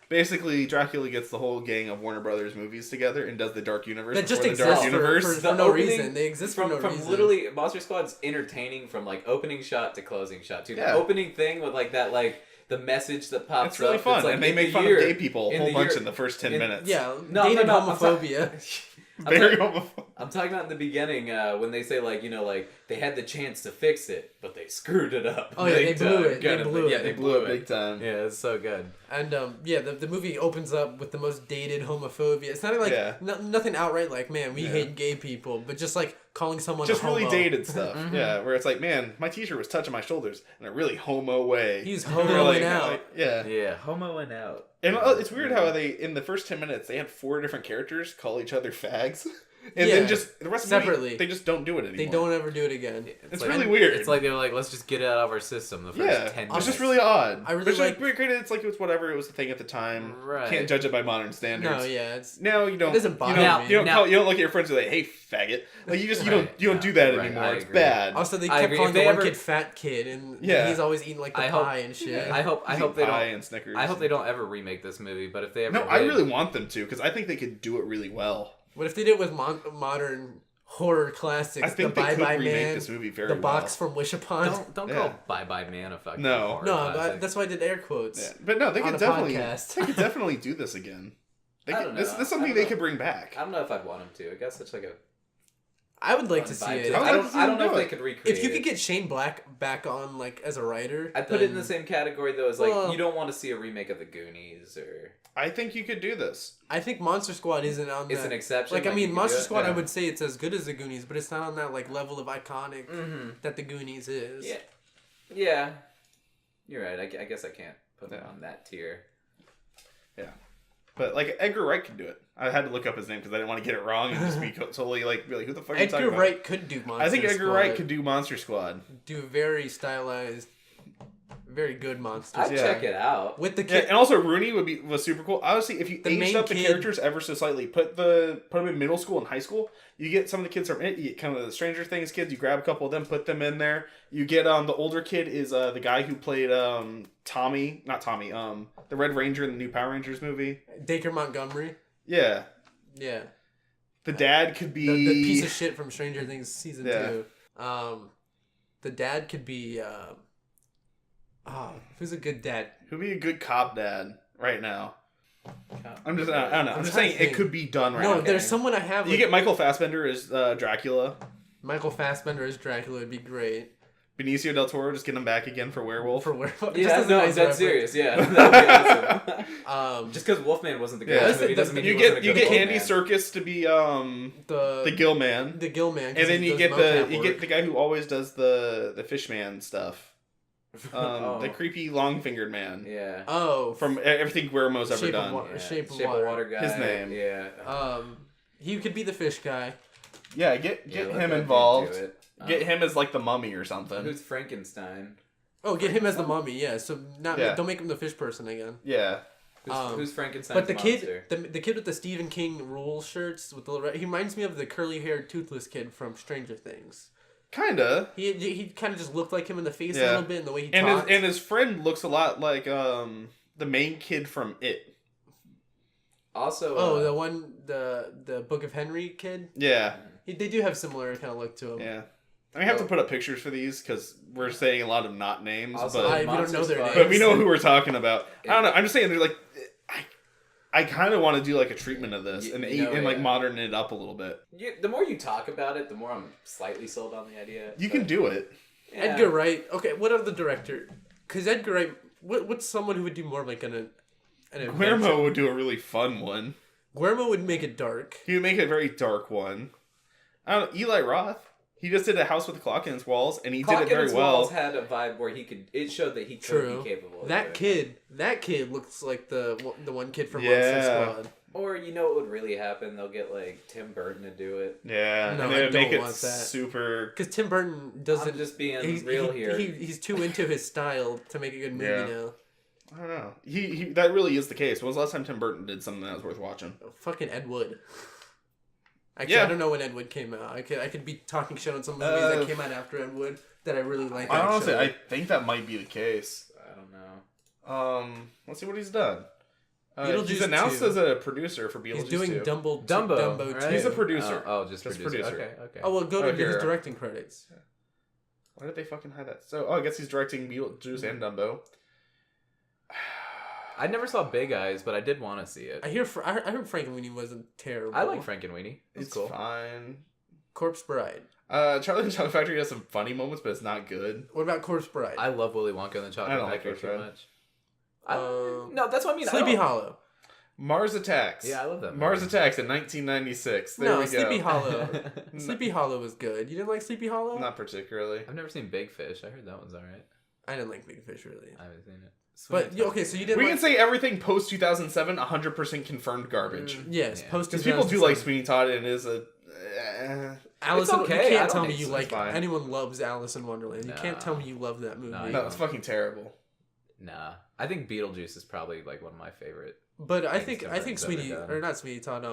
Basically, Dracula gets the whole gang of Warner Brothers movies together and does the Dark Universe. That just exists for no reason. They exist for no reason. From literally, Monster Squad's entertaining from like opening shot to closing shot. Dude, the opening thing with like that like the message that pops up. It's really fun. It's like, and they make fun of gay people a whole bunch in the first 10 minutes. Yeah, dated homophobia. Very homophobic. I'm talking about in the beginning when they say like, like they had the chance to fix it, but they screwed it up. Oh yeah, they blew it. They blew it big time. Yeah, it's so good. And the movie opens up with the most dated homophobia. It's not like nothing outright like, man, we hate gay people, but just like calling someone just a homo. really dated stuff. Yeah, where it's like, man, my t-shirt was touching my shoulders in a really homo way. He's homoing out. Yeah, homoing out. And it's weird how they, in the first 10 minutes, they had 4 different characters call each other fags. And then just the rest of the separately. movie, they just don't do it anymore. They don't ever do it again. It's like, really weird. It's like they were like, let's just get it out of our system the first 10 minutes. It's just really odd. I really like... It's like it was whatever, it was the thing at the time. Right. Can't judge it by modern standards. No, yeah. It's... Now you don't... It doesn't bother me. You don't look at your friends and be like, hey, faggot. Like, you just, you don't do that anymore. It's bad. Also, they kept calling the one kid fat kid, and he's always eating like the pie and shit. Yeah. I hope they don't... and Snickers. I hope they don't ever remake this movie, but if they ever I really want them to, because I think they could do it really well. What if they did it with modern horror classics? I think the they could Bye-Bye remake Man, this movie very the well. box from Wish Upon. Don't call Bye Bye Man a fucking horror classic. That's why I did air quotes. Yeah. But no, they could definitely do this again. This is something they could bring back. I don't know if I'd want them to. I guess it's like a... I would like to see it. I don't know if they could recreate If you could get Shane Black back on, like, as a writer... I'd put it in the same category, though, as, like, you don't want to see a remake of The Goonies, or... I think you could do this. I think Monster Squad isn't on that... It's an exception. Like, I mean, Monster Squad, I would say it's as good as The Goonies, but it's not on that, like, level of iconic that The Goonies is. Yeah. Yeah. You're right. I guess I can't put it on that tier. Yeah. But, like, Edgar Wright could do it. I had to look up his name because I didn't want to get it wrong and just be totally, like, who the fuck are you talking about? Edgar Wright could do Monster Squad. I think Edgar Wright could do Monster Squad. Do very stylized, very good monsters. I'd check it out. With the kid. And also Rooney was super cool. Honestly, if you aged up the characters ever so slightly, put them in middle school and high school, you get some of the kids from it, you get kind of the Stranger Things kids, you grab a couple of them, put them in there. You get the older kid is the guy who played the Red Ranger in the new Power Rangers movie. Dacre Montgomery. Yeah. Yeah. The dad could be the piece of shit from Stranger Things season 2. The dad could be who's a good dad? Who'd be a good cop dad right now? I don't know. I'm just saying it could be done right now. No, there's someone I have. You get Michael Fassbender as Dracula. Michael Fassbender as Dracula would be great. Benicio del Toro, just get him back again for Werewolf. Yeah, no, that's serious. Yeah, that'd be awesome. Just because Wolfman wasn't the greatest movie doesn't mean you get Andy Serkis to be the Gill Man. The Gill Man, and then you get the guy who always does the Fishman stuff. The creepy long-fingered man. Yeah. Oh, from everything Guillermo's ever done. Shape of Water guy. His name. Yeah. He could be the fish guy. Yeah, get him involved. Get him as like the mummy or something. Who's Frankenstein? Oh, get him as the mummy. Yeah. So don't make him the fish person again. Yeah. Who's Frankenstein? But the kid with the Stephen King rules shirts with the little he reminds me of the curly-haired toothless kid from Stranger Things. Kinda. He kind of just looked like him in the face a little bit, and the way he talked. And his friend looks a lot like the main kid from It. Also, the Book of Henry kid. Yeah, they do have similar kind of look to him. Yeah, I have to put up pictures for these because we're saying a lot of not names, also, but we don't know their names. But we know who we're talking about. I don't know. I'm just saying they're like. I kind of want to do like a treatment of this and modern it up a little bit. The more you talk about it, the more I'm slightly sold on the idea. You can do it. Yeah. Edgar Wright. Okay, what of the director? Because Edgar Wright, what's someone who would do more of like an Guillermo would do a really fun one. Guillermo would make it dark. He would make a very dark one. I don't know. Eli Roth. He just did A House with a Clock in Its Walls, and he did it very well. Walls had a vibe where it showed that he could be capable. That kid looks like the one kid from Monster Squad. Or you know what would really happen? They'll get like Tim Burton to do it. Yeah, no, and I don't make it want that. Super. Because Tim Burton doesn't. I'm just being real here. He's too into his style to make a good movie now. I don't know. He that really is the case. When was the last time Tim Burton did something that was worth watching? Fucking Ed Wood. Actually, I don't know when Ed Wood came out. I could be talking shit on some movies that came out after Ed Wood that I really like. Honestly, I think that might be the case. I don't know. Let's see what he's done. He's Beetlejuice announced 2. as a producer for Beetlejuice. He's doing 2. Dumbo right? 2. He's a producer. Just producer. Okay. Oh well, go to his directing credits. Why did they fucking hide that? So, I guess he's directing Beetlejuice and Dumbo. I never saw Big Eyes, but I did want to see it. I heard Frankenweenie wasn't terrible. I like Frankenweenie. It's cool. Fine. Corpse Bride. Charlie and the Chocolate Factory has some funny moments, but it's not good. What about Corpse Bride? I love Willy Wonka and the Chocolate Factory so much. No, that's what I mean. Sleepy Hollow. Mars Attacks. Yeah, I love that movie. Mars Attacks in 1996. There we go. Sleepy Hollow. Sleepy Hollow was good. You didn't like Sleepy Hollow? Not particularly. I've never seen Big Fish. I heard that one's alright. I didn't like Big Fish really. I haven't seen it. But okay, so you didn't. We can say everything post 2007, 100% confirmed garbage. Yes, post 2007. Because people do like Sweeney Todd, and it is a Alice, okay. You I can't don't tell me think you so. like Fine. anyone loves Alice in Wonderland. You can't tell me you love that movie. No, it's fucking terrible. Nah, I think Beetlejuice is probably like one of my favorite. But I think Burton's Sweetie ever done. or not Sweetie Todd,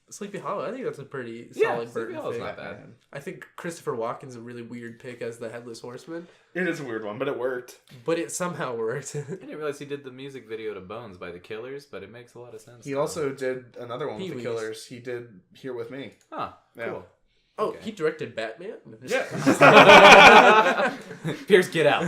Sleepy Hollow. I think that's a pretty Yeah, solid Sleepy Burton Hollow's pick. not bad. I think Christopher Walken's a really weird pick as the Headless Horseman, It is a weird one, but it worked. but it somehow worked. I didn't realize he did the music video to Bones by the Killers, but it makes a lot of sense. He also did another one with Pee-wees. the Killers. He did Here With Me. Huh, Yeah. cool. Oh, Okay. he directed Batman? Yeah. Pierce, get out.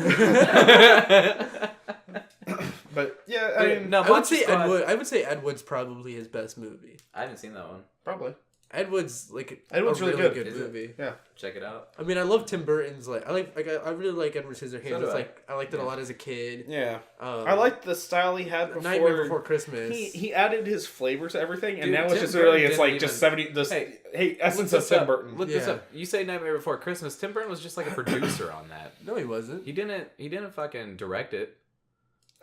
But yeah, I mean, no, I would say Squad- Ed Wood. I would say Ed Wood's probably his best movie. I haven't seen that one. probably. Ed Wood's like Ed Wood's a really really good. good Is it? movie. Yeah. Check it out. I mean, I love Tim Burton's I really like Edward Scissorhands. So do It's I. like I liked it a lot as a kid. Yeah. I liked the style he had before. Nightmare Before Christmas. He added his flavor to everything, and Dude, now it's Tim just Burton really, it's didn't like just even- 70, this, Hey, hey, essence Look of this Tim up. Burton. Look this Yeah. up. You say Nightmare Before Christmas. Tim Burton was just like a producer on that. No, he wasn't. He didn't fucking direct it.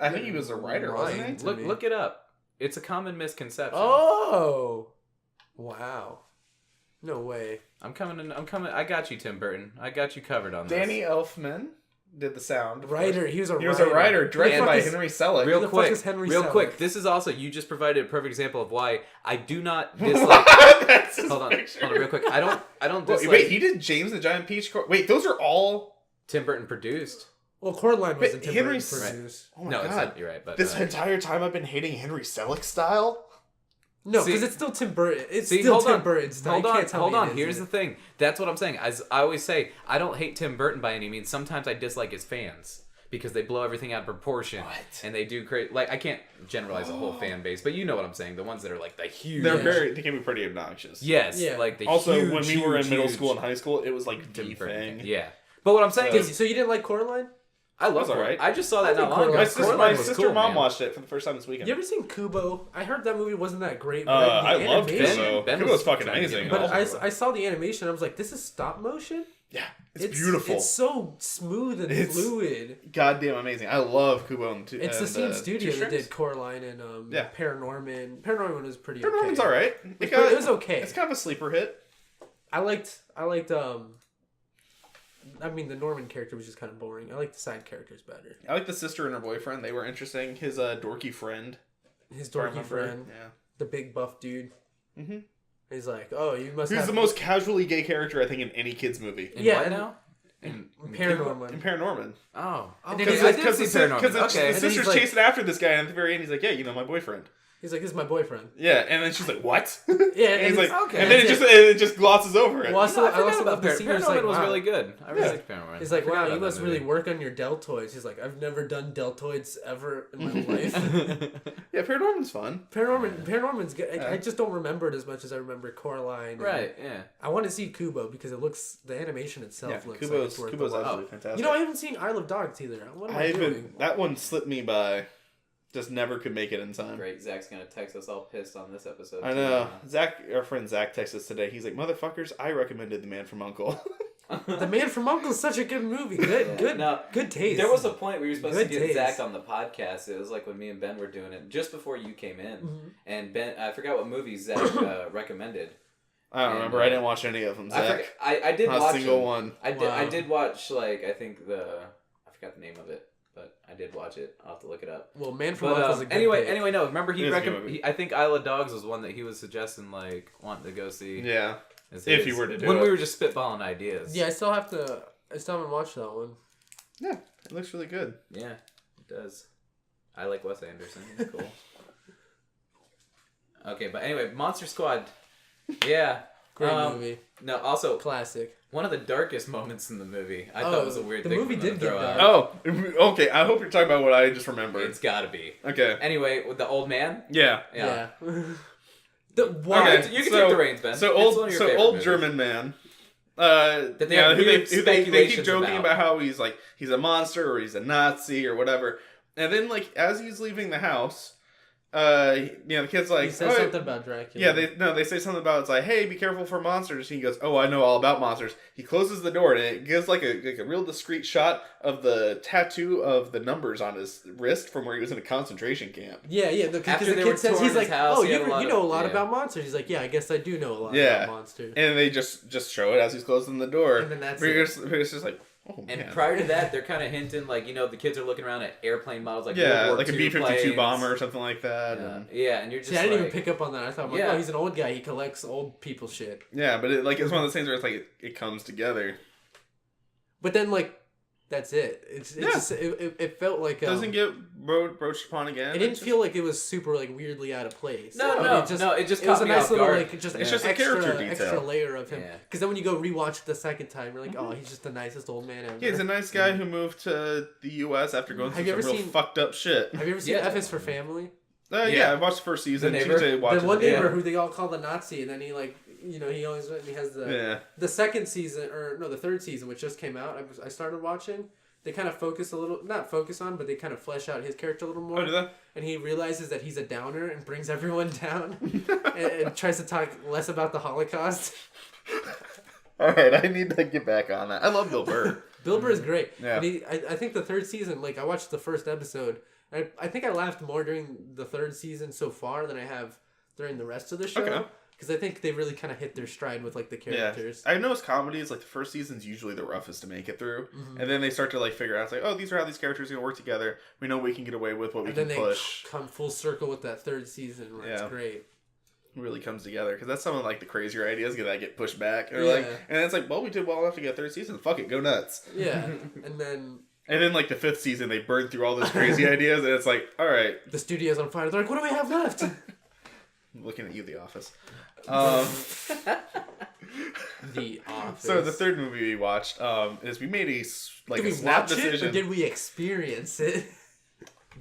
I think he was a writer, wasn't Lying he? to Look me. look it up. It's a common misconception. Oh, wow. No way. I'm coming. I got you, Tim Burton. I got you covered on this. Danny Elfman did the sound. of Writer. course. He was a He writer. was a writer, directed And by is- Henry Selick. Real the fuck quick, is Henry real Selick? quick. This is also, you just provided a perfect example of why I do not dislike. That's his hold on, picture. real quick. I don't dislike. Wait, he did James the Giant Peach. Wait, those are all. Tim Burton produced. Well, Coraline wasn't Tim Henry Burton S- produced. Oh my No, god! it's not. You're right. But This entire time I've been hating Henry Selick style. No, See- because it's still Tim Burton. It's See, still hold Tim on. Burton's style. Hold You on, can't tell hold me on. it Here's the isn't. thing. That's what I'm saying. As I always say, I don't hate Tim Burton by any means. Sometimes I dislike his fans because they blow everything out of proportion. What? And they do create, like, I can't generalize a whole fan base, but you know what I'm saying. The ones that are like the huge. They can be pretty obnoxious. Yes. Yeah. Like the Also, huge, when we were in huge, middle huge school and high school, it was like Tim the Burton thing. Yeah. But what I'm saying Okay, is, so you didn't like Coraline? I love That's all Coraline. right. I just saw that I think not long ago. Coraline- My was sister cool, mom man. watched it for the first time this weekend. You ever seen Kubo? I heard that movie wasn't that great. But I loved animation- Kubo. Ben Kubo was was fucking trying to amazing. get me But all I saw the animation. I was like, this is stop motion. Yeah, it's beautiful. It's so smooth and It's- fluid. Goddamn amazing. I love Kubo and It's the same studio that did Core. Coraline and Yeah. ParaNorman. ParaNorman was pretty. Paranorman's okay. alright. It was okay. It's kind of a sleeper hit. I liked I mean, the Norman character was just kind of boring. I like the side characters better. I like the sister and her boyfriend. They were interesting. His dorky friend. His if I dorky remember. friend, Yeah. the big buff dude. Mhm. He's like, oh, you must He's have the most casually gay character I think in any kid's movie. In Yeah, what and- now? In ParaNorman. In ParaNorman. Oh. And Okay. then I he's did see ParaNorman. Because Okay. the then sister's he's like- chasing after this guy, and at the very end, he's like, "Yeah, you know my boyfriend." He's like, this is my boyfriend. Yeah, and then she's like, "What?" Yeah, and he's like, okay, and then that's it just glosses over it. Well, You know, I I also forgot love about the scene where ParaNorman. he's like, was wow. really good. I really Yeah. liked ParaNorman. He's like, I forgot wow, you about must that really movie. work on your deltoids. He's like, I've never done deltoids ever in my life. Yeah, Paranorman's fun. ParaNorman's good. Yeah. I just don't remember it as much as I remember Coraline. and- Right, yeah. I want to see Kubo because the animation itself Yeah, looks Kubo's like it's worth Kubo's the watch. absolutely fantastic. You know, I haven't seen Isle of Dogs either. What am I doing? That one slipped me by. Just never could make it in time. Great, Zach's gonna text us all pissed on this episode. I know. Zach, our friend Zach, texted us today. He's like, "Motherfuckers, I recommended The Man from U.N.C.L.E." The Man from U.N.C.L.E. is such a good movie. Good No, good taste. There was a point where you were supposed Good to get taste. Zach on the podcast. It was like when me and Ben were doing it just before you came in, Mm-hmm. and Ben, I forgot what movies Zach recommended. I don't remember. I didn't watch any of them, Zach. I did Not watch a single them. one. I Wow. did watch I think I forgot the name of it, but I did watch it. I'll have to look it up. Well, Man from But U.N.C.L.E. is a good anyway, pick. no. Remember It is a good movie. I think Isle of Dogs was one that he was suggesting wanting to go see. Yeah. as If his- you were to do when it. we were just spitballing ideas. Yeah, I still haven't watched that one. Yeah, it looks really good. Yeah, it does. I like Wes Anderson. He's cool. Okay, but anyway, Monster Squad. Yeah. Great movie. No, also Classic. one of the darkest moments in the movie. I thought Oh, it was a weird the thing. movie for them did to get throw dark. out. Oh, okay. I hope you're talking about what I just remembered. It's gotta be. Okay. Anyway, with the old man. Yeah. Yeah. Why? Okay, you can take the reins, Ben. So It's old, one of your so favorite old movies. German man. That they have who weird they keep speculations joking about. about how he's a monster or he's a Nazi or whatever. And then as he's leaving the house, the kid's like, he says something about Dracula. Yeah, they say something about, it's like, hey, be careful for monsters. And he goes, oh, I know all about monsters. He closes the door, and it gives like a real discreet shot of the tattoo of the numbers on his wrist from where he was in a concentration camp. Yeah, because the kid says, he's like, oh, you know a lot about monsters. He's like, yeah, I guess I do know a lot about monsters. And they just show it as he's closing the door. And then that's it's just like, oh, man. And prior to that, they're kind of hinting, like, the kids are looking around at airplane models, like like a B-52 B-52 bomber or something like that. And you're just I didn't even pick up on that. I thought, oh, he's an old guy. He collects old people shit. Yeah, but it's one of those things where it's like, it comes together. But then, like, that's it. It felt like... doesn't get broached upon again. It didn't feel like it was super, like, weirdly out of place. No, it just caught me off guard. Like, it's just a character detail. Extra layer of him. Because then when you go rewatch it the second time, you're like, oh, he's just the nicest old man ever. Yeah, he's a nice guy who moved to the U.S. after going through some real fucked up shit. Have you ever seen F is for Family? Yeah, I watched the first season. The one neighbor who they all call the Nazi, and then he, like... he has the second season, the third season, which just came out. I started watching. They kind of but they kind of flesh out his character a little more. Oh, do they? And he realizes that he's a downer and brings everyone down and tries to talk less about the Holocaust. All right, I need to get back on that. I love Bill Burr. Bill Burr is great. Yeah. And I think the third season, like I watched the first episode, I think I laughed more during the third season so far than I have during the rest of the show. Okay. Because I think they really kind of hit their stride with, like, the characters. Yeah. I noticed comedies, like, the first season's usually the roughest to make it through. Mm-hmm. And then they start to, like, figure out, it's like, oh, these are how these characters are going to work together. We know we can get away with what we can push. And then they come full circle with that third season, where it's great. It really comes together. Because that's some of, like, the crazier ideas that get pushed back. And it's like, well, we did well enough to get a third season. Fuck it, go nuts. Yeah. And then, like, the fifth season, they burn through all those crazy ideas. And it's like, all right. The studio's on fire. They're like, what do we have left? I'm looking at you, The Office. The Office. So the third movie we watched is we made a snap decision. Or did we experience it?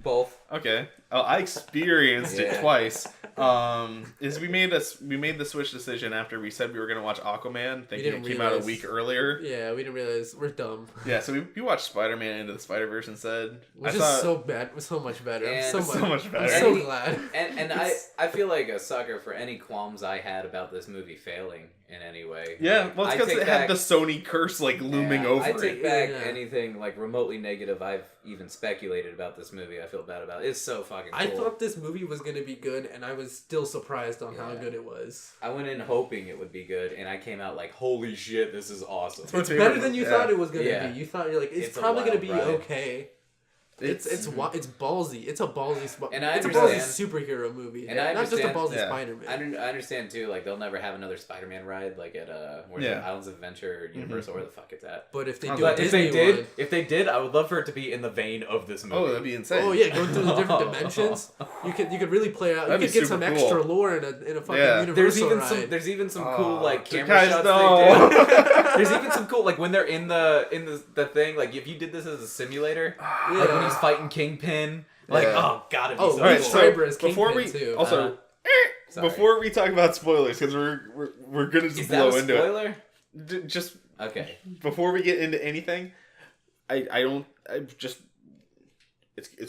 Both. Okay. I experienced it twice. We made the switch decision after we said we were gonna watch Aquaman, thinking it came out a week earlier. Yeah, we didn't realize we're dumb. Yeah, so we watched Spider-Man Into the Spider-Verse instead. Which is so bad. It was so much better. So much better. I'm so glad. And I feel like a sucker for any qualms I had about this movie failing in any way. Yeah, well, it's because it had the Sony curse looming over it. I take back anything remotely negative I've even speculated about this movie. I feel bad about it. It's so fucking cool. I thought this movie was going to be good, and I was still surprised on how good it was. I went in hoping it would be good, and I came out like, holy shit, this is awesome. It's better than you thought it was going to be. You thought, you're like, it's probably going to be okay. It's ballsy. It's a ballsy spot. And it's a ballsy superhero movie. And not just a ballsy Spider-Man. I understand too. Like they'll never have another Spider-Man ride like at Islands of Adventure or Universal, where the fuck it's at. But if they do, if they did, I would love for it to be in the vein of this movie. Oh, that'd be insane. Oh yeah, going through the different dimensions. You could really play out. You could get some extra lore in a fucking Universal ride. There's even some cool camera shots they did. There's even some cool when they're in the thing. Like if you did this as a simulator, like when he's fighting Kingpin. Oh god, it'd be so right, cool. So before we too. Also before we talk about spoilers, because we're gonna just blow into it. Spoiler? Just okay. Before we get into anything, it's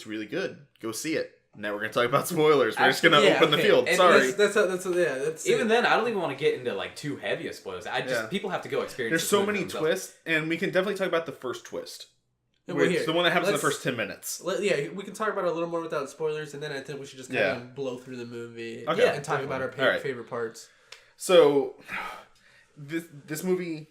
really good. Go see it. Now we're gonna talk about spoilers. We're just gonna open the field. Sorry. That's even then, I don't even want to get into too heavy of spoilers. People have to go experience. There's so many twists, and we can definitely talk about the first twist. It's the one that happens in the first 10 minutes. We can talk about it a little more without spoilers, and then I think we should just kind of blow through the movie and talk about our favorite parts. So, this movie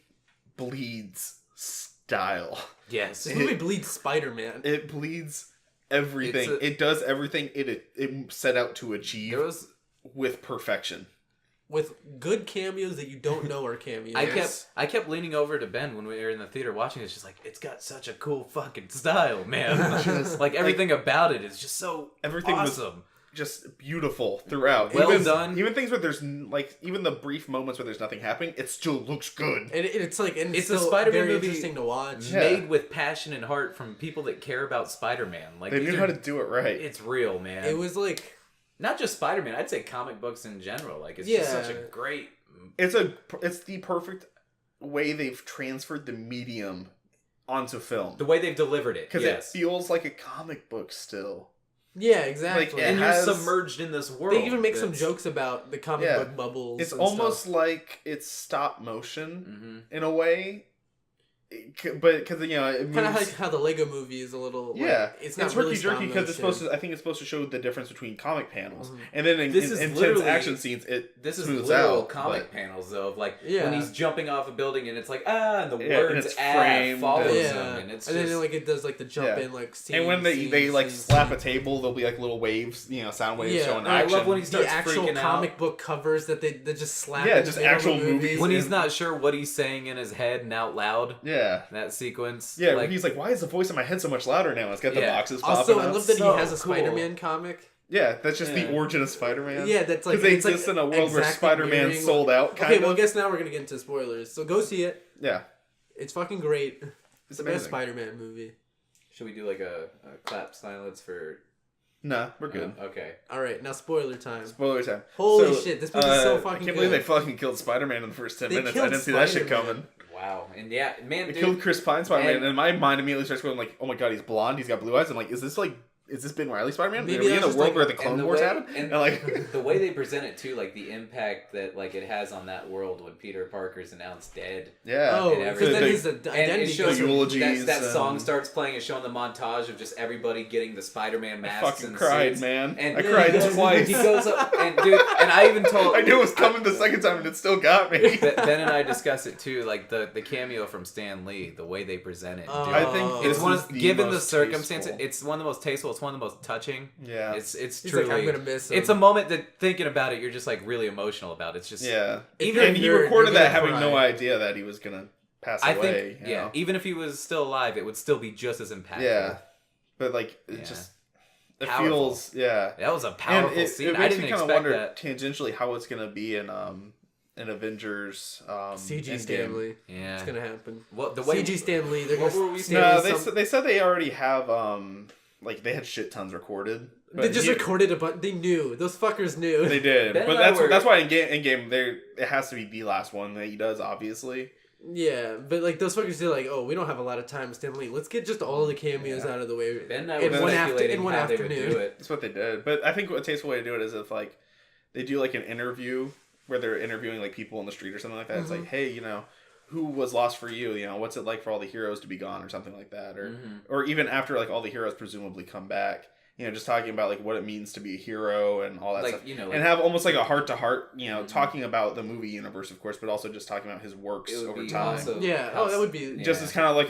bleeds style. Yes. This movie bleeds Spider-Man. It bleeds everything. It does everything it set out to achieve with perfection. With good cameos that you don't know are cameos. I kept leaning over to Ben when we were in the theater watching. It's just like, it's got such a cool fucking style, man. Everything about it is just so awesome. Was just beautiful throughout. Well done. Even things where there's even the brief moments where there's nothing happening, it still looks good. And it's a Spider-Man movie interesting to watch. Made with passion and heart from people that care about Spider-Man. They knew how to do it right. It's real, man. It was not just Spider-Man, I'd say comic books in general. It's just such a great... It's the perfect way they've transferred the medium onto film. The way they've delivered it, because it feels like a comic book still. Yeah, exactly. And you're submerged in this world. They even make some jokes about the comic book bubbles. It's almost like it's stop motion in a way. But because kind of like how the Lego movie is a little it's not really jerky because it's supposed to. I think it's supposed to show the difference between comic panels and then in intense action scenes. This is literal comic panels though of like when he's jumping off a building and it's like and the words framed follows him and it's then like it does like the jump in like scene, and when they like slap a table, there'll be like little waves, sound waves showing action. I love when he starts the actual freaking comic out. book covers that they just slap. Yeah, just actual movies when he's not sure what he's saying in his head and out loud. Yeah, that sequence. Yeah, he's like, why is the voice in my head so much louder now? It's got the boxes popping Also, out. I love that he has a Spider-Man comic. Yeah, that's just the origin of Spider-Man. Yeah, that's like because they exist in a world where Spider-Man sold out. Okay, well, I guess now we're gonna get into spoilers. So go see it. Yeah, it's fucking great. It's the best Spider-Man movie. Should we do like a clap silence for? Nah, we're good. Okay. All right, now spoiler time. Spoiler time. Holy shit, this movie's so fucking good. I can't believe they fucking killed Spider-Man in the first 10 minutes. I didn't see that shit coming. Wow. And yeah, man, they killed Chris Pine Spider-Man, and my mind immediately starts going like, oh my god, he's blonde, he's got blue eyes. I'm like, is this Ben Reilly Spider-Man? Maybe are we in a world where the Clone Wars happened? And like the way they present it too, like the impact that like it has on that world when Peter Parker's announced dead. Yeah. Oh, because then his identity shows eulogies. That song starts playing. It's showing the montage of just everybody getting the Spider-Man masks. I fucking and cried, suits. man. And I cried twice. He goes up and dude, and I even told. I knew it was coming the second time, and it still got me. Ben and I discussed it too, like the cameo from Stan Lee, the way they present it. Dude. I think it's one of, given the circumstances, it's one of the most tasteful. It's one of the most touching. Yeah, it's He's truly. Like, I'm gonna miss him. It's a moment that thinking about it, you're just like really emotional about. It's just Even he recorded that having no idea that he was gonna pass away. I think even if he was still alive, it would still be just as impactful. Yeah, but like it feels that was a powerful scene. It I didn't kind of expect wonder that tangentially how it's gonna be in Avengers CG Stan Lee. Yeah, it's gonna happen. Well, the way CG Stan Lee. They're they said they already have like they had shit tons recorded. They just recorded a bunch. They knew. Those fuckers knew. They did. But that's why in game it has to be the last one that he does, obviously. Yeah, but like those fuckers did like, oh, we don't have a lot of time, Stan Lee. Let's get just all the cameos out of the way. Ben and I were speculating how they would do it. That's what they did. But I think a tasteful way to do it is if like they do like an interview where they're interviewing like people on the street or something like that. It's like, hey, who was lost for you? What's it like for all the heroes to be gone or something like that, or even after like all the heroes presumably come back. Just talking about like what it means to be a hero and all that stuff, and have almost like a heart to heart, talking about the movie universe, of course, but also just talking about his works over time. That would be just as kind of like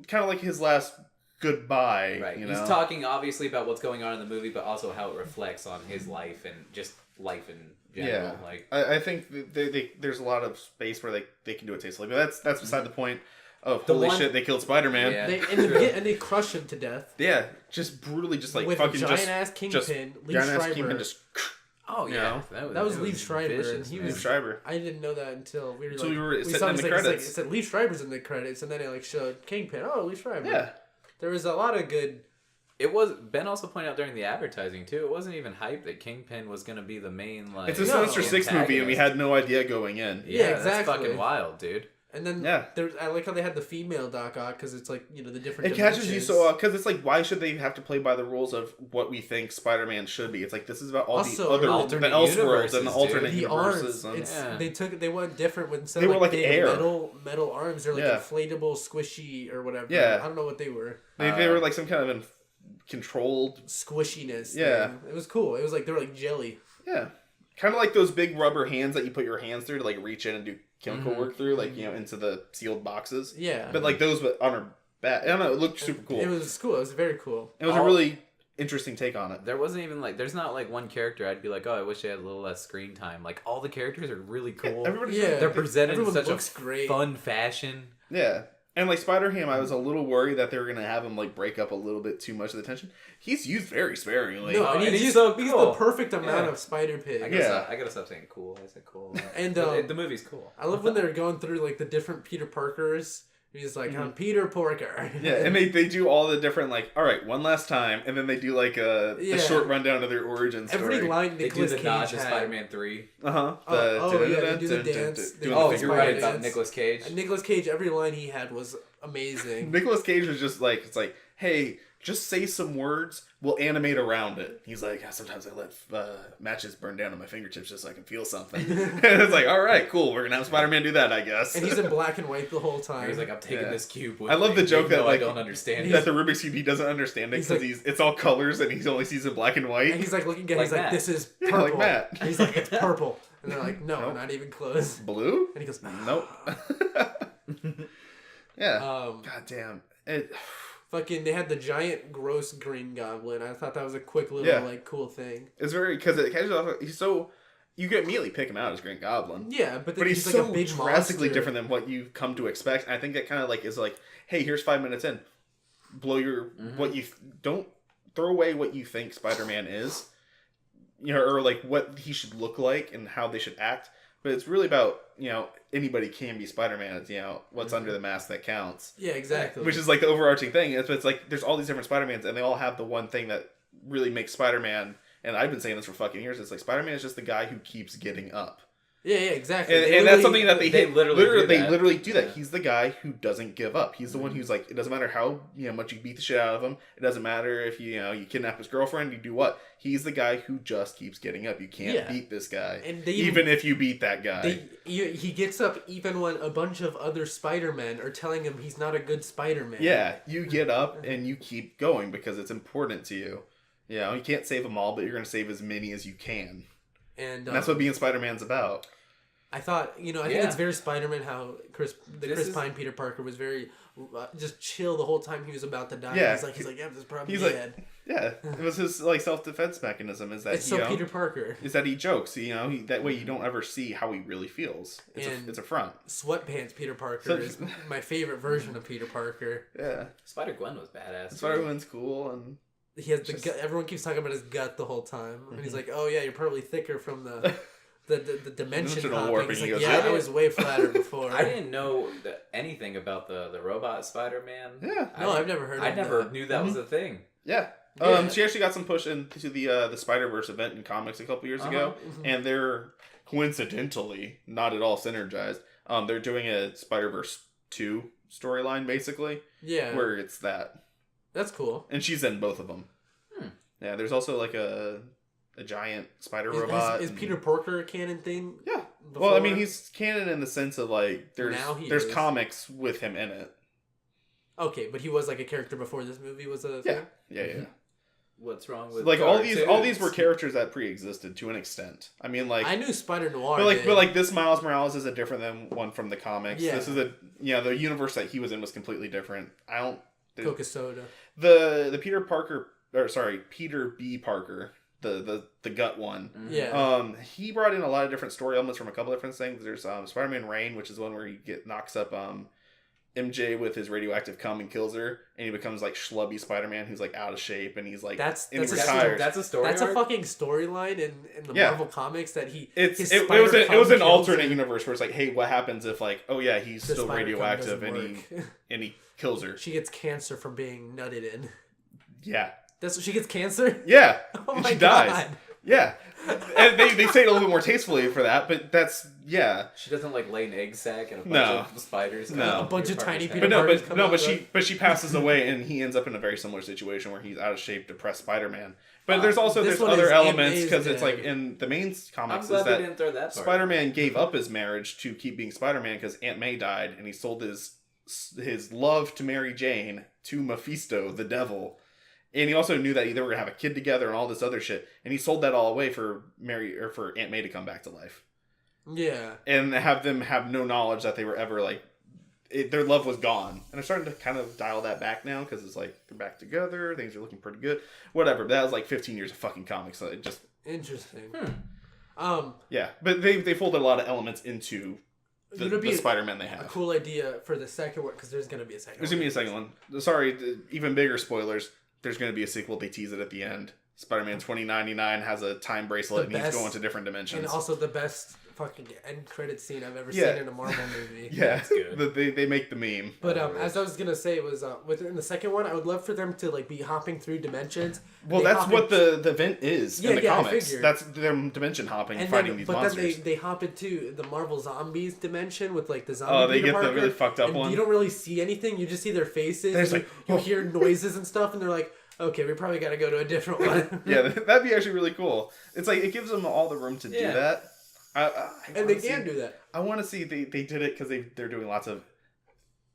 kind of like his last goodbye. Right, he's talking obviously about what's going on in the movie, but also how it reflects on his life and just life in general. Yeah, like I think there's a lot of space where they can do it tastefully, but that's beside the point. Oh, holy shit, they killed Spider-Man. Yeah. And they crush him to death. Yeah, just brutally, just like with fucking a giant-ass Kingpin, Liev Schreiber. Oh, yeah. That was Liev Schreiber. Liev Schreiber. I didn't know that until we were sitting in the credits. It said Liev Schreiber's in the credits, and then it showed Kingpin. Oh, Liev Schreiber. Yeah. There was a lot of good... It was Ben also pointed out during the advertising too. It wasn't even hype that Kingpin was going to be the main It's a Sinister Six movie, and we had no idea going in. Yeah, exactly. That's fucking wild, dude. And then I like how they had the female Doc Ock because it's like the different. It catches you so because it's like why should they have to play by the rules of what we think Spider-Man should be? It's like this is about all the other Elseworlds and the alternate universes. They went different with instead they of were like big air metal arms. They're like inflatable, squishy or whatever. Yeah, I don't know what they were. They were like some kind of controlled squishiness. Yeah, it was cool. It was like they were like jelly. Yeah, kind of like those big rubber hands that you put your hands through to like reach in and do chemical work through, like into the sealed boxes. Yeah, but like those, but on her back. I don't know. It looked super cool. It was cool. It was very cool. It was a really interesting take on it. There wasn't even like, there's not like one character I'd be like, oh, I wish they had a little less screen time. Like all the characters are really cool. They're presented in such a fun fashion. Yeah. And like Spider-Ham, I was a little worried that they were gonna have him like break up a little bit too much of the tension. He's used very sparingly. No, and he's so cool. He's the perfect amount of Spider Pig. I gotta stop saying cool. I said cool. And the movie's cool. I love when they're going through like the different Peter Parkers. He's like, I'm Peter Porker. Yeah, and they do all the different like, all right, one last time, and then they do like a short rundown of their origin story. Every line Nicolas Cage had. Spider-Man 3. They do the dance. You're right about Nicolas Cage. Nicolas Cage, every line he had was amazing. Nicolas Cage was just like, it's like, hey, just say some words. We'll animate around it. He's like, sometimes I let matches burn down on my fingertips just so I can feel something. And it's like, all right, cool. We're going to have Spider-Man do that, I guess. And he's in black and white the whole time. He's like, I'm taking this cube with I love the joke that, like, I don't understand that the Rubik's Cube, he doesn't understand it because it's all colors and he only sees it black and white. And he's like looking at it, he's like, this is purple. Yeah, like Matt. And he's like, it's purple. And they're like, no, nope. Not even close. Blue? And he goes, nope. Yeah. God damn. Fucking, they had the giant, gross green goblin. I thought that was a quick little, like, cool thing. It's very, because it catches off, he's so, you can immediately pick him out as Green Goblin. Yeah, but he's like so a big drastically monster. different than what you come to expect. And I think that kind of like is like, hey, here's 5 minutes in. Blow your, what you, don't throw away what you think Spider-Man is. You know, or like what he should look like and how they should act. But it's really about, you know, anybody can be Spider-Man. It's, you know, what's under the mask that counts. Yeah, exactly. Which is like the overarching thing. It's like there's all these different Spider-Mans and they all have the one thing that really makes Spider-Man, and I've been saying this for fucking years, it's like Spider-Man is just the guy who keeps getting up. Yeah, exactly. And that's something that they literally do that. He's the guy who doesn't give up. He's the one who's like, it doesn't matter how much you beat the shit out of him. It doesn't matter if you kidnap his girlfriend. You do what? He's the guy who just keeps getting up. You can't beat this guy, and even if you beat that guy. He gets up even when a bunch of other Spider-Men are telling him he's not a good Spider-Man. Yeah, you get up and you keep going because it's important to you. You know, you can't save them all, but you're going to save as many as you can. And that's what being Spider-Man's about. I thought, I think it's very Spider-Man how Chris Pine Peter Parker was very just chill the whole time he was about to die. Yeah. He's like, yeah, this is probably he's dead. Like, yeah, it was his like self-defense mechanism. Is that it's so Peter Parker? Is that he jokes? That way you don't ever see how he really feels. It's a front. Sweatpants Peter Parker is my favorite version of Peter Parker. Yeah, Spider-Gwen was badass. Spider-Gwen's cool and. He has the gut. Everyone keeps talking about his gut the whole time, and he's like, "Oh yeah, you're probably thicker from the dimension hopping." He's like, "Yeah, I was way flatter before." I didn't know anything about the robot Spider-Man. Yeah, I've never heard. I never knew that was a thing. Yeah. She actually got some push into the SpiderVerse event in comics a couple years ago, and they're coincidentally not at all synergized. They're doing a SpiderVerse 2 storyline basically. Yeah, where it's that. That's cool. And she's in both of them. Yeah, there's also like a giant spider robot. Is Peter Parker a canon thing? Yeah. Before? Well, I mean, he's canon in the sense of like there's comics with him in it. Okay, but he was like a character before this movie was a thing? Yeah. What's wrong with like all these were characters that pre-existed to an extent. I mean, like I knew Spider-Noir, but like this Miles Morales is a different than one from the comics. Yeah. This is the universe that he was in was completely different. Coca soda. The Peter B. Parker, the gut one. Yeah. He brought in a lot of different story elements from a couple different things. There's Spider-Man Reign, which is one where he knocks up MJ with his radioactive cum and kills her, and he becomes like schlubby Spider-Man who's like out of shape, and he's like retired. That's a story. That's a fucking storyline in the Marvel comics that it was an alternate universe where it's like, hey, what happens if like, oh yeah, he's still radioactive and he kills her. She gets cancer from being nutted in. Yeah. That's what she gets cancer? Yeah. Oh and my she God. dies. Yeah. And they say it a little bit more tastefully for that, but that's She doesn't like lay an egg sack and a bunch of spiders. A bunch of tiny Peter But she passes away and he ends up in a very similar situation where he's out of shape, depressed Spider-Man. But there's other elements because it's like in the main comics is that Spider-Man gave up his marriage to keep being Spider-Man because Aunt May died and he sold his love to Mary Jane to Mephisto, the devil. And he also knew that they were going to have a kid together and all this other shit. And he sold that all away for Aunt May to come back to life. Yeah. And have them have no knowledge that they were ever like... their love was gone. And I'm starting to kind of dial that back now because it's like they're back together. Things are looking pretty good. Whatever. But that was like 15 years of fucking comics. So it just... Interesting. Yeah. But they folded a lot of elements into... the Spider-Man they have. A cool idea for the second one because there's going to be a second one. There's going to be a second one. Sorry, even bigger spoilers. There's going to be a sequel. They tease it at the end. Spider-Man 2099 has a time bracelet and he's going to different dimensions. And also the best fucking end credit scene I've ever seen in a Marvel movie. Yeah, that's good. They make the meme. But as I was gonna say, was within the second one, I would love for them to like be hopping through dimensions. Well, that's what the event is in the comics. That's them dimension hopping and fighting these monsters. But then they hop into the Marvel Zombies dimension with like the zombie. Oh, they get the really fucked up one. You don't really see anything. You just see their faces. You hear noises and stuff, and they're like, okay, we probably got to go to a different one. Yeah, that'd be actually really cool. It's like it gives them all the room to do that. And they can do that. I want to see they did it because they're doing lots of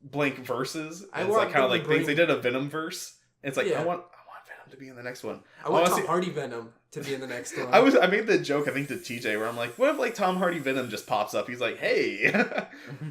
blank verses. It's want like kind of like things. They did a Venom verse. It's like I want Venom to be in the next one. I want Tom Hardy Venom to be in the next one. I made the joke I think to TJ where I'm like, what if like Tom Hardy Venom just pops up? He's like, hey,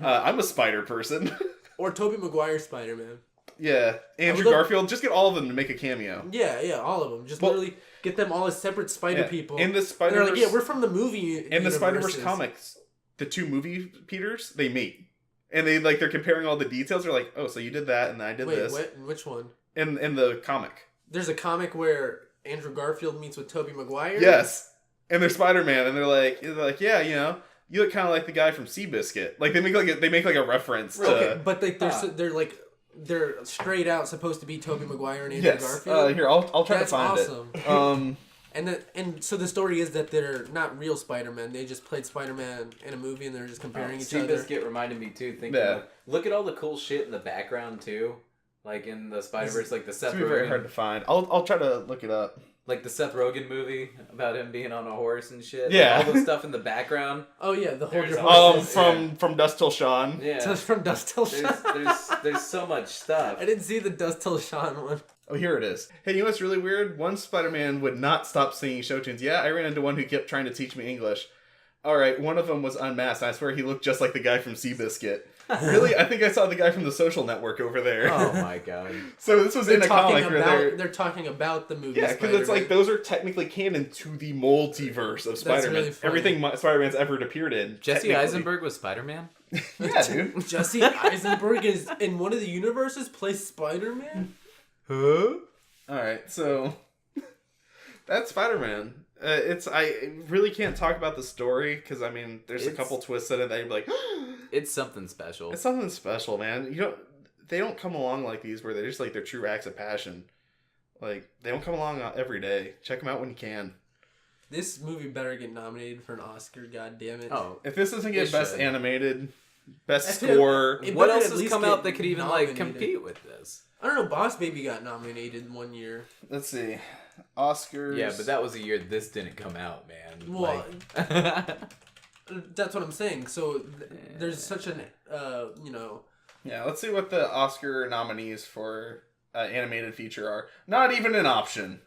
I'm a spider person. Or Tobey Maguire Spider-Man. Yeah, Andrew Garfield. Just get all of them to make a cameo. Yeah, all of them. Just literally get them all as separate spider people. In the Spider-Verse, like, we're from the movie. In the Spider-Verse comics, the two movie Peters, they meet, and they're comparing all the details. They're like, oh, so you did that, and I did this. Wait, which one? In the comic, there's a comic where Andrew Garfield meets with Tobey Maguire. Yes, and they're Spider-Man, and they're like, yeah, you look kind of like the guy from Seabiscuit. Like they make like a reference. Okay, but they're straight out supposed to be Tobey Maguire and Andrew Garfield. Here, I'll try to find it. And so the story is that they're not real Spider-Man. They just played Spider-Man in a movie, and they're just comparing each other. Seabiscuit reminded me too. Look at all the cool shit in the background too, like in the Spider-Verse, like the Seth Rogen. It's very hard to find. I'll try to look it up. Like the Seth Rogen movie about him being on a horse and shit. Yeah. Like all the stuff in the background. Oh yeah, the whole from Dusk Till Dawn. Yeah. So from Dusk Till Dawn. There's so much stuff. I didn't see the Dusk Till Dawn one. Oh, here it is. Hey, you know what's really weird? One Spider-Man would not stop singing show tunes. Yeah, I ran into one who kept trying to teach me English. All right, one of them was unmasked. I swear he looked just like the guy from Seabiscuit. Really? I think I saw the guy from The Social Network over there. Oh my god. So this was in a comic where they're talking about the movie. Yeah, because it's like those are technically canon to the multiverse of Spider-Man. Really everything Spider-Man's ever appeared in. Jesse Eisenberg was Spider-Man? Yeah, dude. Jesse Eisenberg is in one of the universes plays Spider-Man? Huh? Alright, so that's Spider-Man. I really can't talk about the story because I mean there's a couple twists in it that you're like it's something special. It's something special, man. They don't come along like these where they're just like they're true acts of passion. Like they don't come along every day. Check them out when you can. This movie better get nominated for an Oscar. God damn it! Oh, if this doesn't get best animated, best score, what else has come out that could even like compete with this? I don't know. Boss Baby got nominated one year. Let's see. Oscars. Yeah, but that was a year this didn't come out, man. Well, that's what I'm saying. So there's such an, Yeah, let's see what the Oscar nominees for animated feature are. Not even an option.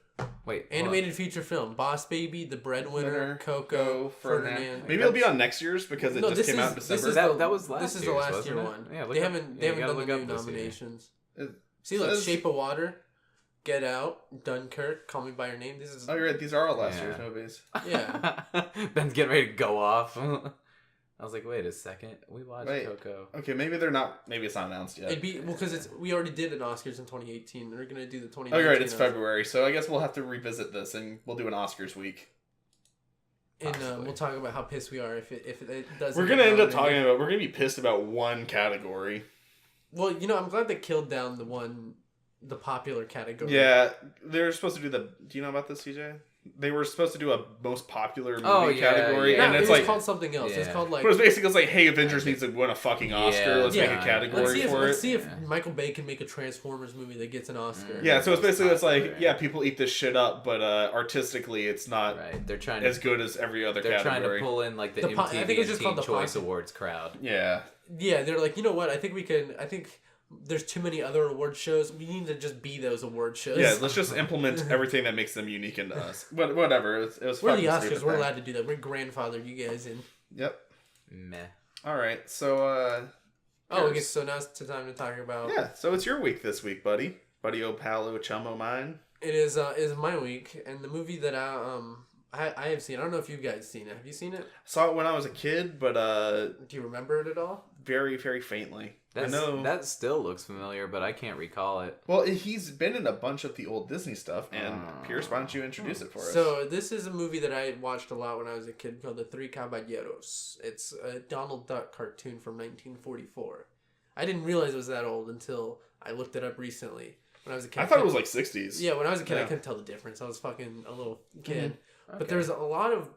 Wait, animated feature film: Boss Baby, The Breadwinner, Coco, Ferdinand. Maybe it'll be on next year's because it just came out in December. That was last year. This is the last year one. Yeah, they haven't done the new nominations. See, look, Shape of Water, Get Out, Dunkirk, Call Me by Your Name. Oh, you're right. These are all last year's movies. Yeah. Ben's getting ready to go off. I was like, wait a second. We watched Coco. Okay, maybe they're not. Maybe it's not announced yet. It'd be because we already did an Oscars in 2018. They're gonna do the 2019. Oh, you're right. It's February, so I guess we'll have to revisit this and we'll do an Oscars week. And we'll talk about how pissed we are if it doesn't. We're gonna end up talking about. We're gonna be pissed about one category. Well, I'm glad they killed down the popular category. Yeah, they're supposed to do the. Do you know about this, CJ? They were supposed to do a most popular movie category, and it it's was called something else. Yeah. It's called like. But it's basically like, hey, Avengers needs to win a fucking Oscar. Let's make a category for it. Let's see if Michael Bay can make a Transformers movie that gets an Oscar. Yeah, so it's basically people eat this shit up, but artistically, it's not They're trying as good as every other category. They're trying to pull in like the MTV I think it's just Teen called Choice Awards crowd. Yeah. Yeah, they're like, you know what? I think there's too many other award shows. We need to just be those award shows. Yeah, let's just implement everything that makes them unique into us. But whatever, it was. We're the Oscars. We're allowed to do that. We're grandfathered you guys in. Yep. Meh. All right, so. Okay. So now it's time to talk about. Yeah. So it's your week this week, buddy. Buddy O Palo Chummo mine. It is my week, and the movie that I have seen. I don't know if you guys seen it. Have you seen it? Saw it when I was a kid, but do you remember it at all? Very, very faintly. That still looks familiar, but I can't recall it. Well, he's been in a bunch of the old Disney stuff, and Pierce, why don't you introduce it for us? So this is a movie that I watched a lot when I was a kid called The Three Caballeros. It's a Donald Duck cartoon from 1944. I didn't realize it was that old until I looked it up recently. When I was a kid, I thought it was like 60s. Yeah, when I was a kid, I couldn't tell the difference. I was fucking a little kid. Mm-hmm. Okay. But there's a lot of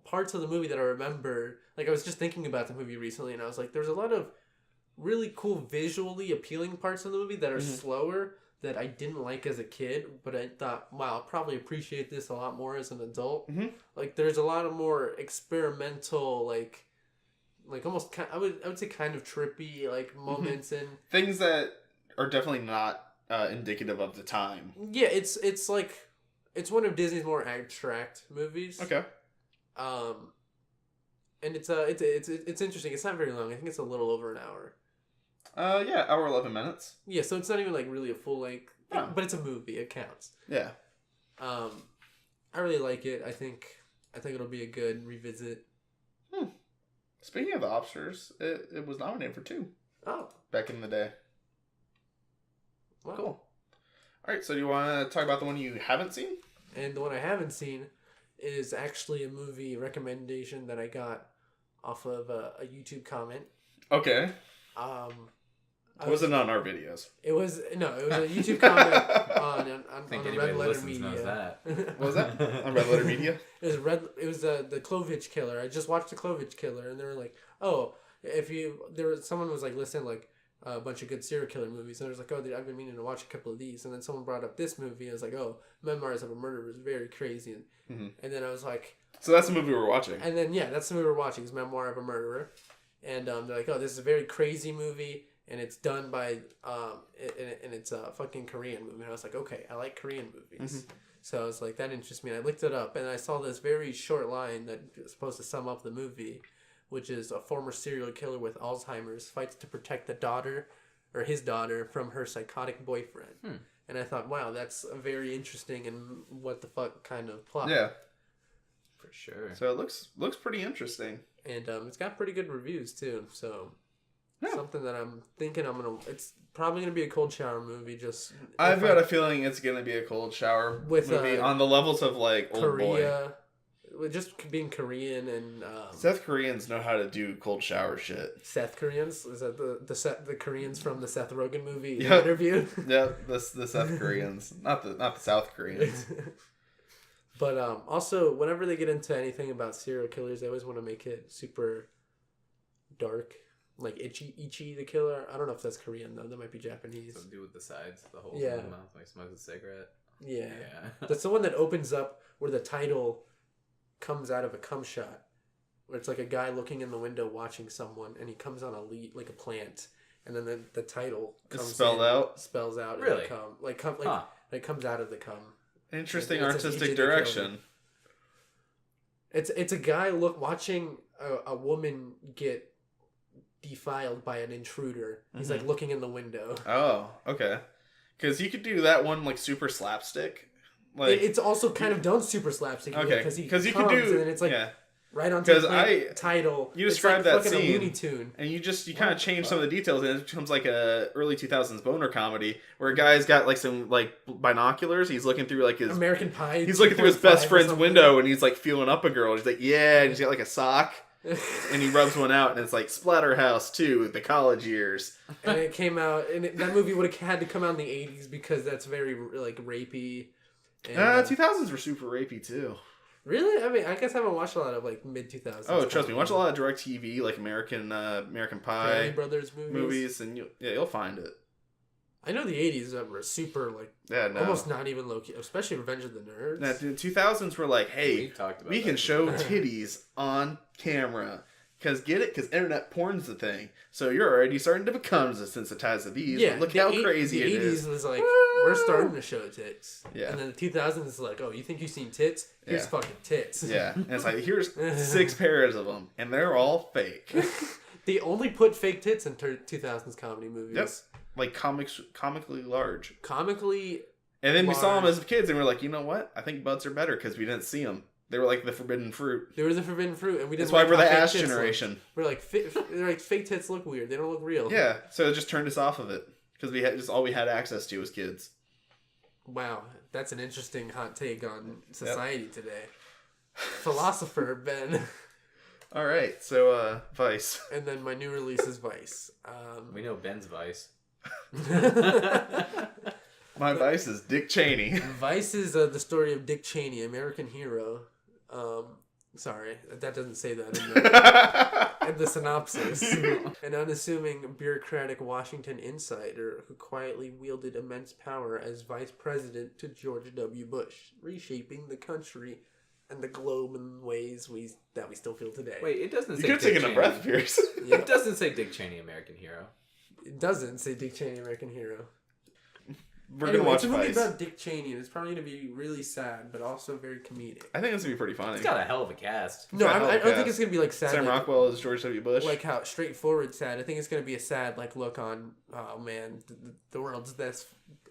parts of the movie that I remember. Like, I was just thinking about the movie recently, and I was like, there's a lot of really cool visually appealing parts of the movie that are slower that I didn't like as a kid, but I thought, wow, I'll probably appreciate this a lot more as an adult. Mm-hmm. Like, there's a lot of more experimental, like almost, I would say kind of trippy, like, moments and things that are definitely not indicative of the time. Yeah, it's like, it's one of Disney's more abstract movies. Okay. And it's interesting. It's not very long. I think it's a little over an hour. Yeah, hour 11 minutes. Yeah, so it's not even like really a full length, but it's a movie. It counts. Yeah. I really like it. I think it'll be a good revisit. Speaking of the Oscars, it was nominated for 2. Oh. Back in the day. Wow. Cool. All right, so do you want to talk about the one you haven't seen? And the one I haven't seen is actually a movie recommendation that I got off of a YouTube comment. Okay. Was it on our videos? It was a YouTube comment on a Red Letter Media. Knows that. What was that? On Red Letter Media? It was the Clove Hitch Killer. I just watched the Clove Hitch Killer, and they were like, "Oh, someone was like listing like a bunch of good serial killer movies," and I was like, "Oh, I've been meaning to watch a couple of these," and then someone brought up this movie. I was like, "Oh, Memoirs of a Murderer is very crazy," and then I was like, "So that's the movie we're watching." And then that's the movie we're watching. Is Memoir of a Murderer, and they're like, "Oh, this is a very crazy movie." And it's done by, and it's a fucking Korean movie. And I was like, okay, I like Korean movies. So I was like, that interests me. And I looked it up, and I saw this very short line that is supposed to sum up the movie, which is a former serial killer with Alzheimer's fights to protect his daughter from her psychotic boyfriend. And I thought, wow, that's a very interesting and what the fuck kind of plot. Yeah. For sure. So it looks pretty interesting. And it's got pretty good reviews, too, so... Yeah. Something that I'm thinking it's probably going to be a cold shower movie. I've got a feeling it's going to be a cold shower movie on the levels of like Korea, Old Boy. Just being Korean and South Koreans know how to do cold shower shit. South Koreans? Is that the Koreans from the Seth Rogen movie interview? Yeah, the South Koreans, not the South Koreans. But also, whenever they get into anything about serial killers, they always want to make it super dark. Like Ichi the killer. I don't know if that's Korean though. That might be Japanese. Something to do with the sides, the holes in the mouth, like smokes a cigarette. Yeah. That's the one that opens up where the title comes out of a cum shot, where it's like a guy looking in the window watching someone, and he comes on a lead, like a plant, and then the title comes spells out really it comes out of the cum. Interesting artistic direction. It's a guy watching a woman get defiled by an intruder. He's like looking in the window. Oh, okay. Because you could do that one like super slapstick. Like it's also kind of done super slapstick. Okay. Because you could do, and then it's like right on the title. You described that scene, a Looney Tune, and you kind of change some of the details, and it becomes like a early 2000s boner comedy where a guy's got like some like binoculars. He's looking through like his American Pie. He's looking through his best friend's window, and he's like feeling up a girl. He's like, yeah, and he's got like a sock. And he rubs one out, and it's like Splatterhouse 2, the college years. And it came out, and that movie would have had to come out in the 80s because that's very like rapey. And, 2000s were super rapey too. Really? I mean, I guess I haven't watched a lot of like mid 2000s. Oh, trust me, watch a lot of DirecTV, like American Pie, Family Brothers movies, and you'll find it. I know the 80s were super, like, almost not even low-key, especially Revenge of the Nerds. Nah, dude, 2000s were like, hey, we can show titties on camera. Because internet porn's the thing. So you're already starting to become desensitized to these. Yeah, look how crazy it is. The 80s was like, we're starting to show tits. Yeah. And then the 2000s is like, oh, you think you've seen tits? Here's fucking tits. Yeah. And it's like, here's 6 pairs of them. And they're all fake. They only put fake tits in 2000s comedy movies. Yep. Like comically large. Comically And then we saw them as kids and we're like, you know what? I think butts are better because we didn't see them. They were like the forbidden fruit. They were the forbidden fruit, and we didn't. That's why like we're the how fake ass tits generation. look. We're like, they're like fake tits look weird. They don't look real. Yeah, so it just turned us off of it because we had just all we had access to as kids. Wow, that's an interesting hot take on society today. Philosopher Ben. All right, so Vice. And then my new release is Vice. We know Ben's Vice. My Vice is Dick Cheney. Vice is the story of Dick Cheney, American hero. Sorry, that doesn't say that in the synopsis. An unassuming bureaucratic Washington insider who quietly wielded immense power as vice president to George W. Bush, reshaping the country and the globe in ways that we still feel today. Wait, it doesn't say You're Dick taking Cheney. a breath, Pierce. Yeah. It doesn't say Dick Cheney, American hero. It doesn't say Dick Cheney, American hero. We're Anyway, gonna watch it's a movie Vice. about Dick Cheney, and it's probably going to be really sad, but also very comedic. I think it's gonna be pretty funny. It's got a hell of a cast. No, got a I hell of a don't think cast. it's going to be like sad. Sam like, Rockwell is George W. Bush. like how straightforward sad. I think it's going to be a sad like look on, oh man, the world's this.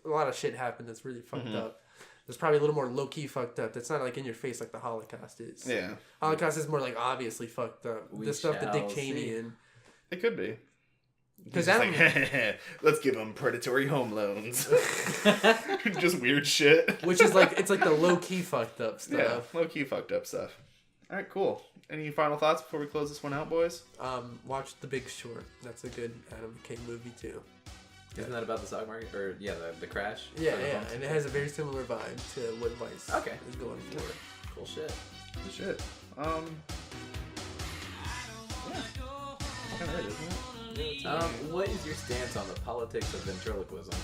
A lot of shit happened that's really fucked up. There's probably a little more low-key fucked up. That's not like in your face like the Holocaust is. Yeah. Holocaust is more like obviously fucked up. We The stuff that Dick shall Cheney see. and... It could be. Because He's that just like, let's give them predatory home loans. Just weird shit. which is like, it's like the low-key fucked up stuff. Yeah, low key fucked up stuff. All right, cool. Any final thoughts before we close this one out, boys? Watch The Big Short. That's a good Adam McKay movie too. Isn't that about the stock market? Or, the crash? Yeah, Or the yeah, bumps? and it has a very similar vibe to what Vice is going for. Cool shit. Good shit. Yeah. Kind of isn't it? What is your stance on the politics of ventriloquism?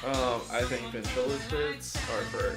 I think ventriloquists are for